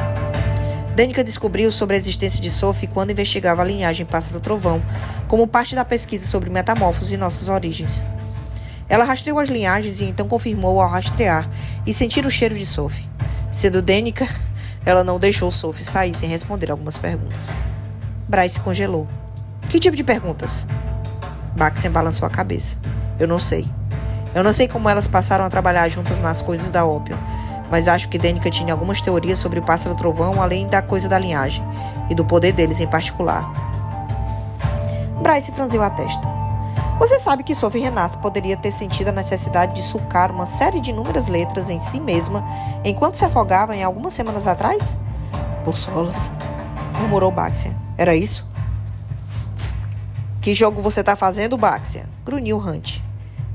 Danica descobriu sobre a existência de Sophie quando investigava a linhagem Pássaro-Trovão, como parte da pesquisa sobre metamorfose e nossas origens. Ela rastreou as linhagens e então confirmou ao rastrear e sentir o cheiro de Sophie. Sendo Danica, ela não deixou Sophie sair sem responder algumas perguntas. Bryce congelou. Que tipo de perguntas? Baxian balançou a cabeça. Eu não sei. Eu não sei como elas passaram a trabalhar juntas nas coisas da Ópio, mas acho que Danica tinha algumas teorias sobre o Pássaro-Trovão, além da coisa da linhagem, e do poder deles em particular. Bryce franziu a testa. Você sabe que Sophie Renastre poderia ter sentido a necessidade de sucar uma série de inúmeras letras em si mesma enquanto se afogava em algumas semanas atrás? Por solas, murmurou Baxian. Era isso? Que jogo você tá fazendo, Baxian? Grunhiu Hunt.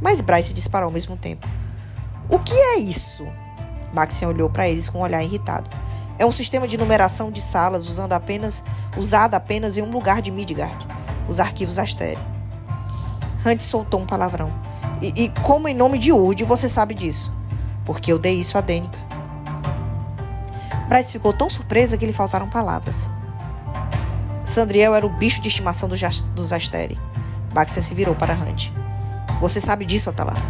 Mas Bryce disparou ao mesmo tempo. O que é isso? Baxian olhou para eles com um olhar irritado. É um sistema de numeração de salas usado apenas em um lugar de Midgard. Os arquivos Astere. Hunt soltou um palavrão. E como em nome de Urd você sabe disso? Porque eu dei isso a Danica. Bryce ficou tão surpresa que lhe faltaram palavras. Sandriel era o bicho de estimação dos Astere. Baxian se virou para Hunt. Você sabe disso, Atalar.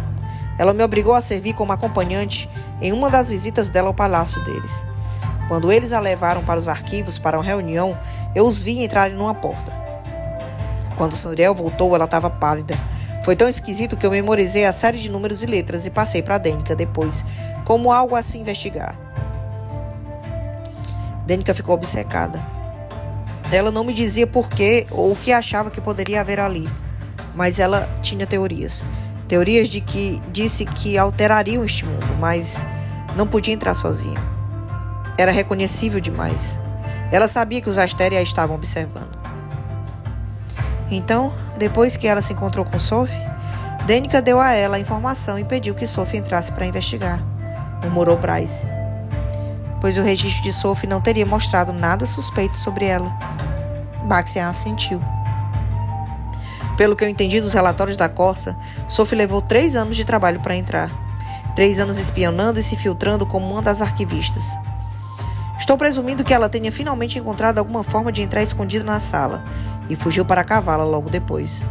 Ela me obrigou a servir como acompanhante em uma das visitas dela ao palácio deles. Quando eles a levaram para os arquivos para uma reunião, eu os vi entrarem numa porta. Quando Sandriel voltou, ela estava pálida. Foi tão esquisito que eu memorizei a série de números e letras e passei para Danica depois, como algo a se investigar. Danica ficou obcecada. Ela não me dizia por quê ou o que achava que poderia haver ali, mas ela tinha teorias. Teorias disse que alterariam este mundo, mas não podia entrar sozinha. Era reconhecível demais. Ela sabia que os Astere a estavam observando. Então, depois que ela se encontrou com Sophie, Danica deu a ela a informação e pediu que Sophie entrasse para investigar, murmurou Bryce. Pois o registro de Sophie não teria mostrado nada suspeito sobre ela. Baxian assentiu. Pelo que eu entendi dos relatórios da Corsa, Sophie levou 3 anos de trabalho para entrar. 3 anos espionando e se filtrando como uma das arquivistas. Estou presumindo que ela tenha finalmente encontrado alguma forma de entrar escondida na sala e fugiu para a cavala logo depois.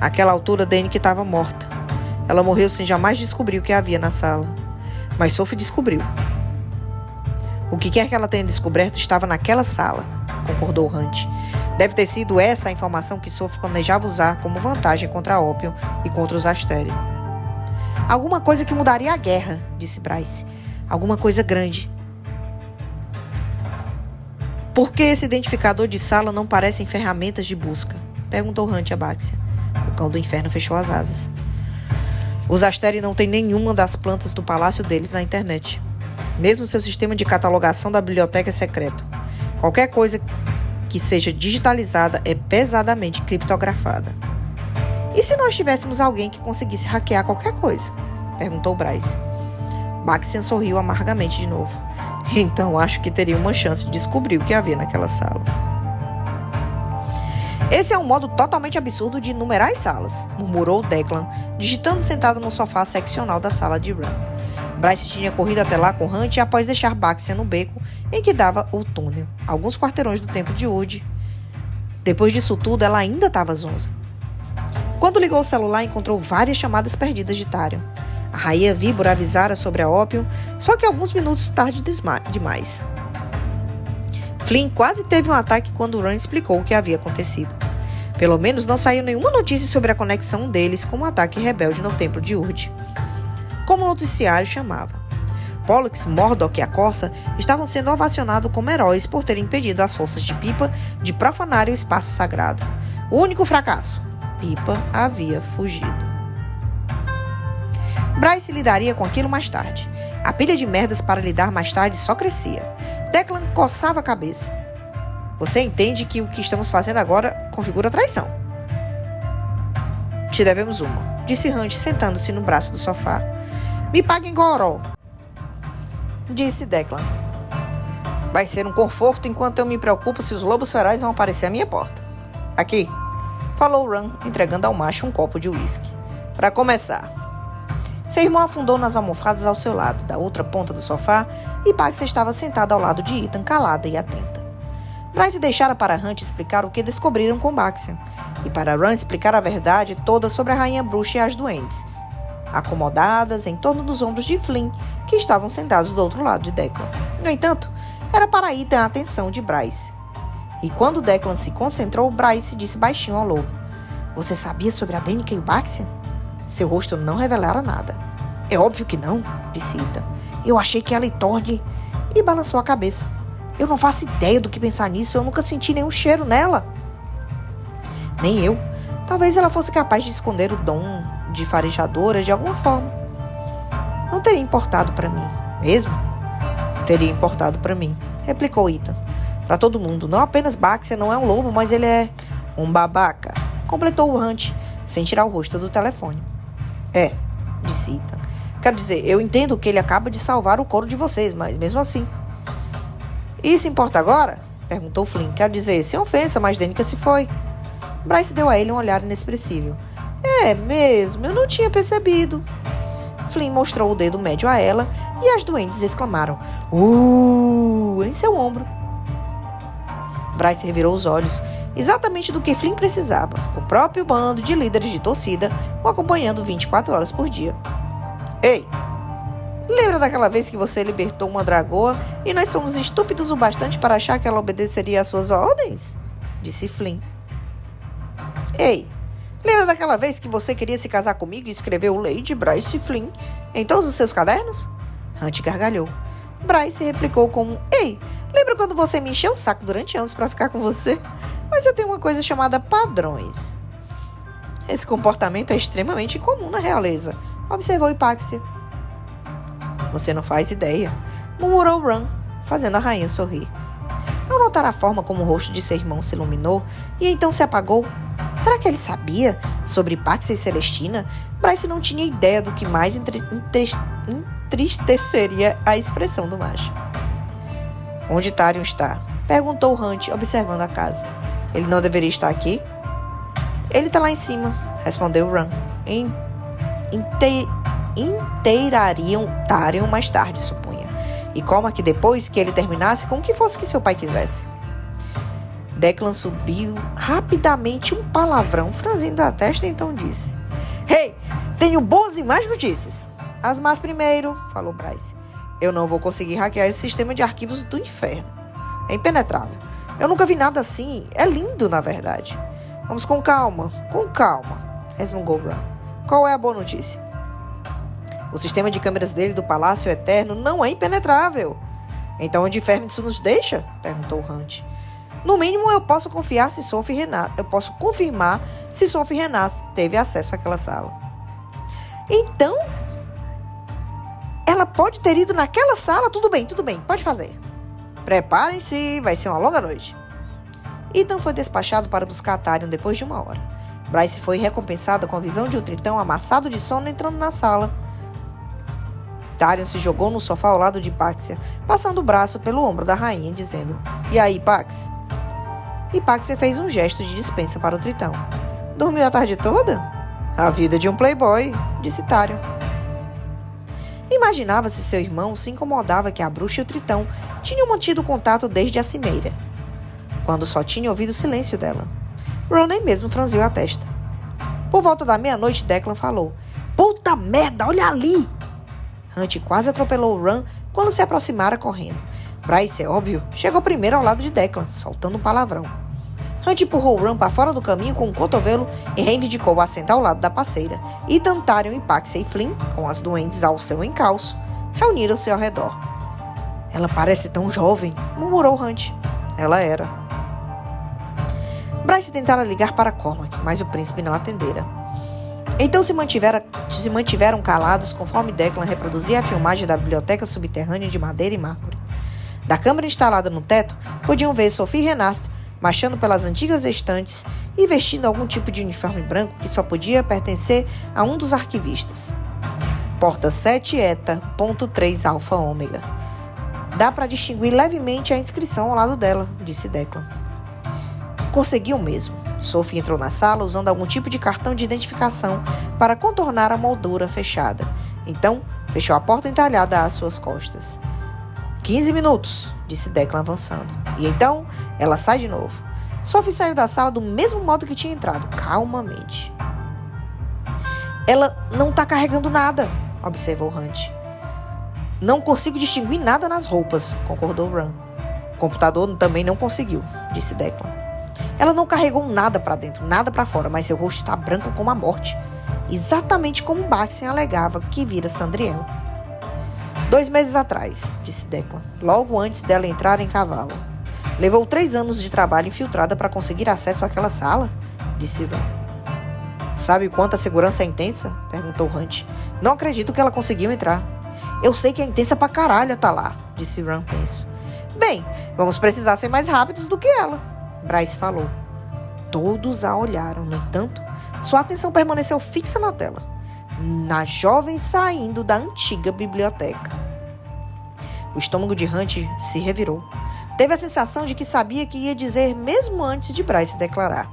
Àquela altura, Danica estava morta. Ela morreu sem jamais descobrir o que havia na sala. Mas Sophie descobriu. O que quer que ela tenha descoberto estava naquela sala, concordou Hunt. Deve ter sido essa a informação que Sophie planejava usar como vantagem contra a Ópio e contra os Astere. Alguma coisa que mudaria a guerra, disse Bryce. Alguma coisa grande. Por que esse identificador de sala não parece em ferramentas de busca? Perguntou Hunt a Baxian. O cão do inferno fechou as asas. Os Astere não têm nenhuma das plantas do palácio deles na internet. Mesmo seu sistema de catalogação da biblioteca é secreto. Qualquer coisa que seja digitalizada é pesadamente criptografada. E se nós tivéssemos alguém que conseguisse hackear qualquer coisa? Perguntou Bryce. Baxian sorriu amargamente de novo. Então acho que teria uma chance de descobrir o que havia naquela sala. Esse é um modo totalmente absurdo de numerar as salas, murmurou Declan, digitando sentado no sofá seccional da sala de Ran. Bryce tinha corrido até lá com Hunt após deixar Baxian no beco em que dava o túnel, alguns quarteirões do templo de Urd. Depois disso tudo, ela ainda estava zonza. Quando ligou o celular, encontrou várias chamadas perdidas de Tarion. A rainha víbora avisara sobre a Ópio, só que alguns minutos tarde demais. Flynn quase teve um ataque quando Ran explicou o que havia acontecido. Pelo menos não saiu nenhuma notícia sobre a conexão deles com um ataque rebelde no templo de Urd. Como o noticiário chamava. Pollux, Mordok e a Corsa estavam sendo ovacionados como heróis por terem impedido as forças de Pipa de profanarem o espaço sagrado. O único fracasso. Pipa havia fugido. Bryce lidaria com aquilo mais tarde. A pilha de merdas para lidar mais tarde só crescia. Declan coçava a cabeça. Você entende que o que estamos fazendo agora configura traição. Te devemos uma, disse Hunt, sentando-se no braço do sofá. Me pague em goró, disse Declan. Vai ser um conforto enquanto eu me preocupo se os lobos ferais vão aparecer à minha porta. Aqui, falou Ron, entregando ao macho um copo de uísque. Para começar. Seu irmão afundou nas almofadas ao seu lado, da outra ponta do sofá, e Pax estava sentada ao lado de Ethan, calada e atenta. Bryce deixara para Hunt explicar o que descobriram com Baxian, e para Ron explicar a verdade toda sobre a rainha bruxa e as duendes, acomodadas em torno dos ombros de Flynn, que estavam sentados do outro lado de Declan. No entanto, era para Ethan a atenção de Bryce. E quando Declan se concentrou, Bryce disse baixinho ao lobo. Você sabia sobre a Danica e o Baxian? Seu rosto não revelara nada. É óbvio que não, disse Ethan. Eu achei que ela e Thorne... E balançou a cabeça. Eu não faço ideia do que pensar nisso, eu nunca senti nenhum cheiro nela. Nem eu. Talvez ela fosse capaz de esconder o dom de farejadora de alguma forma. Não teria importado para mim, mesmo? Teria importado para mim, replicou Ethan. Para todo mundo, não apenas Baxian não é um lobo, mas ele é um babaca, completou o Hunt, sem tirar o rosto do telefone. É, disse Ethan. Quero dizer, eu entendo que ele acaba de salvar o couro de vocês, mas mesmo assim. Isso importa agora? Perguntou Flynn. Quero dizer, sem ofensa, mas Danica se foi. Bryce deu a ele um olhar inexpressivo. É mesmo, eu não tinha percebido. Flynn mostrou o dedo médio a ela e as duendes exclamaram em seu ombro. Bryce revirou os olhos, exatamente do que Flynn precisava, o próprio bando de líderes de torcida o acompanhando 24 horas por dia. Ei, lembra daquela vez que você libertou uma dragoa e nós fomos estúpidos o bastante para achar que ela obedeceria às suas ordens? Disse Flynn. Ei, lembra daquela vez que você queria se casar comigo e escreveu Lady Bryce Flynn em todos os seus cadernos? Hunt gargalhou. Bryce replicou com um Ei, lembra quando você me encheu o saco durante anos para ficar com você? Mas eu tenho uma coisa chamada padrões. Esse comportamento é extremamente incomum na realeza, observou Hipáxia. Você não faz ideia, murmurou Ron, fazendo a rainha sorrir. Ao notar a forma como o rosto de seu irmão se iluminou e então se apagou, será que ele sabia sobre Hipáxia e Celestina? Bryce não tinha ideia do que mais entristeceria a expressão do macho. Onde Tarion está? Perguntou Hunt, observando a casa. Ele não deveria estar aqui? Ele está lá em cima, respondeu Ron. Inteirariam Tarion mais tarde, supunha. E como que depois que ele terminasse com o que fosse que seu pai quisesse. Declan subiu rapidamente um palavrão, franzindo a testa, e então disse: Hey, tenho boas e más notícias. As más primeiro, falou Bryce. Eu não vou conseguir hackear esse sistema de arquivos do inferno. É impenetrável. Eu nunca vi nada assim. É lindo, na verdade. Vamos com calma, resmungou Ron. Qual é a boa notícia? O sistema de câmeras dele do Palácio Eterno não é impenetrável. Então onde inferno isso nos deixa? Perguntou Hunt. No mínimo eu posso confirmar se Sophie Renat teve acesso àquela sala. Então, ela pode ter ido naquela sala? Tudo bem, pode fazer. Preparem-se, vai ser uma longa noite. Ethan foi despachado para buscar Tarion depois de 1 hora. Bryce foi recompensada com a visão de um tritão amassado de sono entrando na sala. Tarion se jogou no sofá ao lado de Hipáxia, passando o braço pelo ombro da rainha, dizendo: E aí, Pax? Hipáxia fez um gesto de dispensa para o tritão. Dormiu a tarde toda? A vida de um playboy, disse Tarion. Imaginava se seu irmão se incomodava que a bruxa e o tritão tinham mantido contato desde a cimeira, quando só tinha ouvido o silêncio dela. Ron nem mesmo franziu a testa. Por volta da meia-noite, Declan falou: Puta merda, olha ali! Hunt quase atropelou Ron quando se aproximara correndo. Bryce, é óbvio, chegou primeiro ao lado de Declan, soltando um palavrão. Hunt empurrou Ron para fora do caminho com um cotovelo e reivindicou assentar ao lado da parceira. Ethan, Tarion, Hipáxia e Flynn, com as duendes ao seu encalço, reuniram-se ao redor. Ela parece tão jovem, murmurou Hunt. Ela era. Bryce tentara ligar para Cormac, mas o príncipe não atendera. Então se mantiveram calados conforme Declan reproduzia a filmagem da biblioteca subterrânea de madeira e mármore. Da câmera instalada no teto, podiam ver Sophie Renast marchando pelas antigas estantes e vestindo algum tipo de uniforme branco que só podia pertencer a um dos arquivistas. Porta 7 Eta.3 Alfa Ômega. Dá para distinguir levemente a inscrição ao lado dela, disse Declan. Conseguiu mesmo. Sophie entrou na sala usando algum tipo de cartão de identificação para contornar a moldura fechada. Então, fechou a porta entalhada às suas costas. 15 minutos, disse Declan avançando. E então, ela sai de novo. Sophie saiu da sala do mesmo modo que tinha entrado, calmamente. Ela não está carregando nada, observou Hunt. Não consigo distinguir nada nas roupas, concordou Ron. O computador também não conseguiu, disse Declan. Ela não carregou nada para dentro, nada para fora, mas seu rosto está branco como a morte. Exatamente como Baxen alegava que vira Sandriel. 2 meses atrás, disse Declan, logo antes dela entrar em cavalo. Levou 3 anos de trabalho infiltrada para conseguir acesso àquela sala, disse Ron. Sabe quanta segurança é intensa? Perguntou Hunt. Não acredito que ela conseguiu entrar. Eu sei que é intensa pra caralho, tá lá, disse Ron tenso. Bem, vamos precisar ser mais rápidos do que ela, Bryce falou. Todos a olharam, no entanto, sua atenção permaneceu fixa na tela, na jovem saindo da antiga biblioteca. O estômago de Hunt se revirou. Teve a sensação de que sabia que ia dizer mesmo antes de Bryce declarar.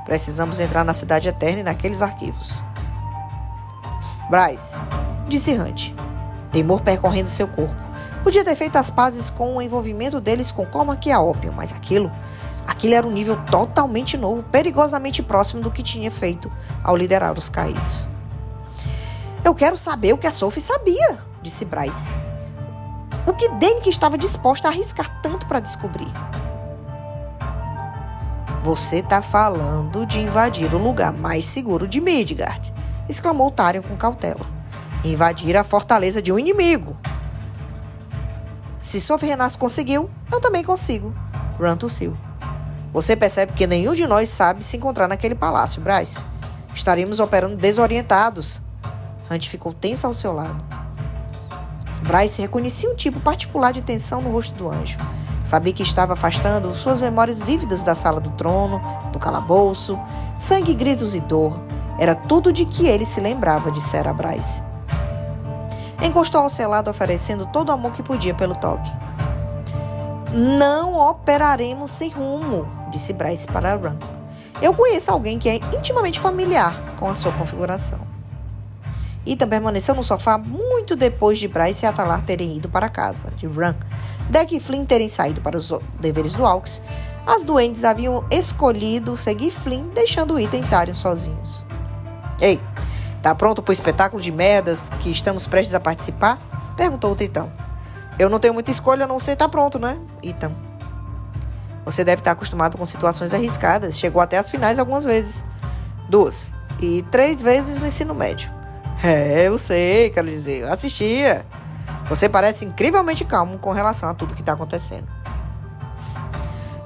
Precisamos entrar na Cidade Eterna e naqueles arquivos. Bryce, disse Hunt, temor percorrendo seu corpo. Podia ter feito as pazes com o envolvimento deles com Cormac e a Opium, mas aquilo era um nível totalmente novo, perigosamente próximo do que tinha feito ao liderar os caídos. Eu quero saber o que a Sophie sabia, disse Bryce. O que Danica estava disposta a arriscar tanto para descobrir? Você está falando de invadir o lugar mais seguro de Midgard, exclamou Tarion com cautela. Invadir a fortaleza de um inimigo. Se Sophie Renasce conseguiu, eu também consigo, Ron tossiu. Você percebe que nenhum de nós sabe se encontrar naquele palácio, Bryce. Estaremos operando desorientados. Hunt ficou tenso ao seu lado. Bryce reconhecia um tipo particular de tensão no rosto do anjo. Sabia que estava afastando suas memórias vívidas da sala do trono, do calabouço, sangue, gritos e dor. Era tudo de que ele se lembrava, dissera Bryce. Encostou ao seu lado, oferecendo todo o amor que podia pelo toque. Não operaremos sem rumo, disse Bryce para Ron. Eu conheço alguém que é intimamente familiar com a sua configuração. Ethan permaneceu no sofá muito depois de Bryce e Atalar terem ido para casa de Ron. Deck e Flynn terem saído para os deveres do Hawks, as duendes haviam escolhido seguir Flynn, deixando Ethan e Tarion sozinhos. Ei, tá pronto pro espetáculo de merdas que estamos prestes a participar? Perguntou o Tritão. Eu não tenho muita escolha a não ser estar pronto, né, Ethan? Você deve estar acostumado com situações arriscadas. Chegou até as finais algumas vezes. 2. E 3 vezes no ensino médio. Eu sei, quero dizer, eu assistia. Você parece incrivelmente calmo com relação a tudo que está acontecendo.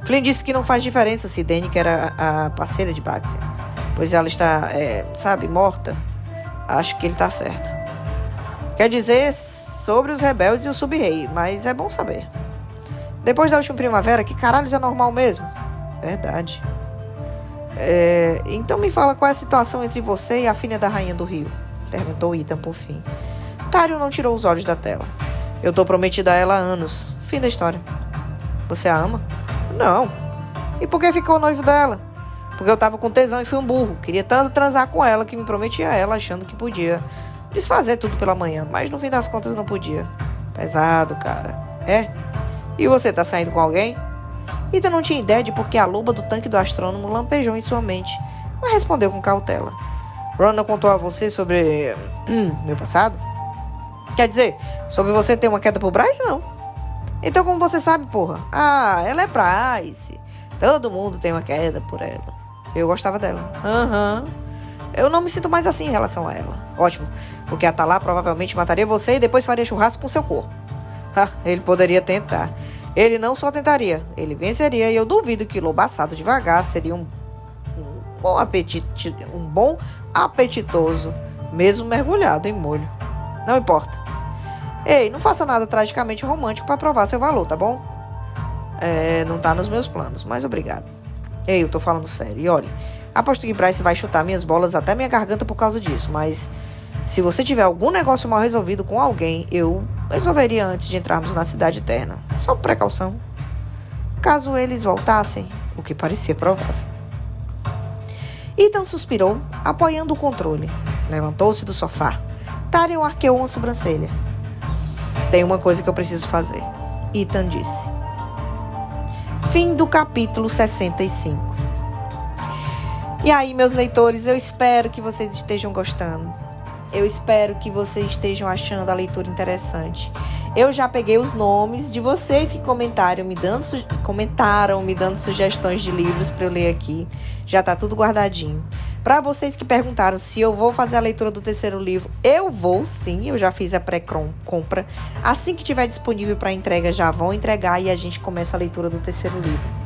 Flynn disse que não faz diferença se Danica era a parceira de Baxter, pois ela está, morta. Acho que ele está certo. Quer dizer, sobre os rebeldes e o sub-rei, mas é bom saber. Depois da última primavera, que caralho é normal mesmo? Verdade. Então me fala qual é a situação entre você e a filha da Rainha do Rio, perguntou Ethan por fim. Tarion não tirou os olhos da tela. Eu tô prometida a ela há anos. Fim da história. Você a ama? Não. E por que ficou noivo dela? Porque eu tava com tesão e fui um burro. Queria tanto transar com ela que me prometi a ela achando que podia desfazer tudo pela manhã, mas no fim das contas não podia. Pesado, cara. E você tá saindo com alguém? Ethan não tinha ideia de por que a loba do tanque do astrônomo lampejou em sua mente, mas respondeu com cautela. Ron não contou a você sobre meu passado? Quer dizer, sobre você ter uma queda por Bryce, não. Então como você sabe, porra? Ela é Bryce. Todo mundo tem uma queda por ela. Eu gostava dela. Eu não me sinto mais assim em relação a ela. Ótimo, porque a Atalar provavelmente mataria você e depois faria churrasco com seu corpo. Ele poderia tentar. Ele não só tentaria, ele venceria, e eu duvido que lobo assado devagar seria um bom apetitoso, mesmo mergulhado em molho. Não importa. Ei, não faça nada tragicamente romântico para provar seu valor, tá bom? Não tá nos meus planos, mas obrigado. Ei, eu tô falando sério. E olha, aposto que Bryce vai chutar minhas bolas até minha garganta por causa disso, mas se você tiver algum negócio mal resolvido com alguém, eu resolveria antes de entrarmos na Cidade Eterna. Só por precaução. Caso eles voltassem, o que parecia provável. Ethan suspirou, apoiando o controle. Levantou-se do sofá. Tyrion arqueou uma sobrancelha. Tem uma coisa que eu preciso fazer, Ethan disse. Fim do capítulo 65. E aí, meus leitores, eu espero que vocês estejam gostando. Eu espero que vocês estejam achando a leitura interessante. Eu já peguei os nomes de vocês que comentaram, me dando sugestões de livros para eu ler aqui. Já tá tudo guardadinho. Para vocês que perguntaram se eu vou fazer a leitura do terceiro livro, eu vou sim, eu já fiz a pré-compra. Assim que tiver disponível para entrega, já vão entregar e a gente começa a leitura do terceiro livro.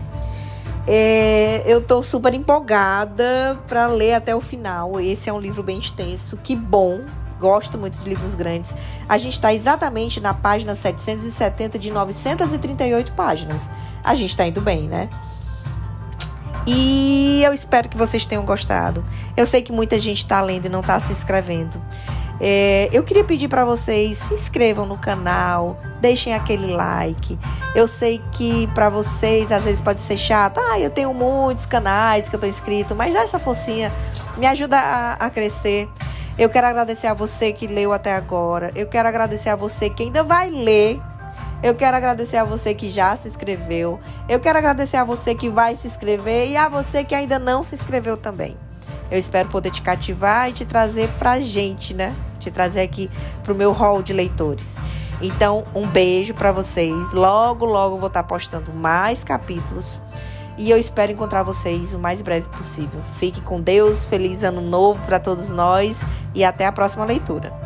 Eu tô super empolgada para ler até o final. Esse é um livro bem extenso, que bom. Gosto muito de livros grandes. A gente está exatamente na página 770 de 938 páginas. A gente está indo bem, né? E eu espero que vocês tenham gostado. Eu sei que muita gente está lendo e não está se inscrevendo. Eu queria pedir para vocês, se inscrevam no canal, deixem aquele like. Eu sei que para vocês às vezes pode ser chato. Eu tenho muitos canais que eu estou inscrito, mas dá essa forcinha, me ajuda a crescer. Eu quero agradecer a você que leu até agora. Eu quero agradecer a você que ainda vai ler. Eu quero agradecer a você que já se inscreveu. Eu quero agradecer a você que vai se inscrever e a você que ainda não se inscreveu também. Eu espero poder te cativar e te trazer pra gente, né? Te trazer aqui pro meu hall de leitores. Então, um beijo pra vocês. Logo, logo vou estar postando mais capítulos. E eu espero encontrar vocês o mais breve possível. Fique com Deus, feliz ano novo para todos nós e até a próxima leitura.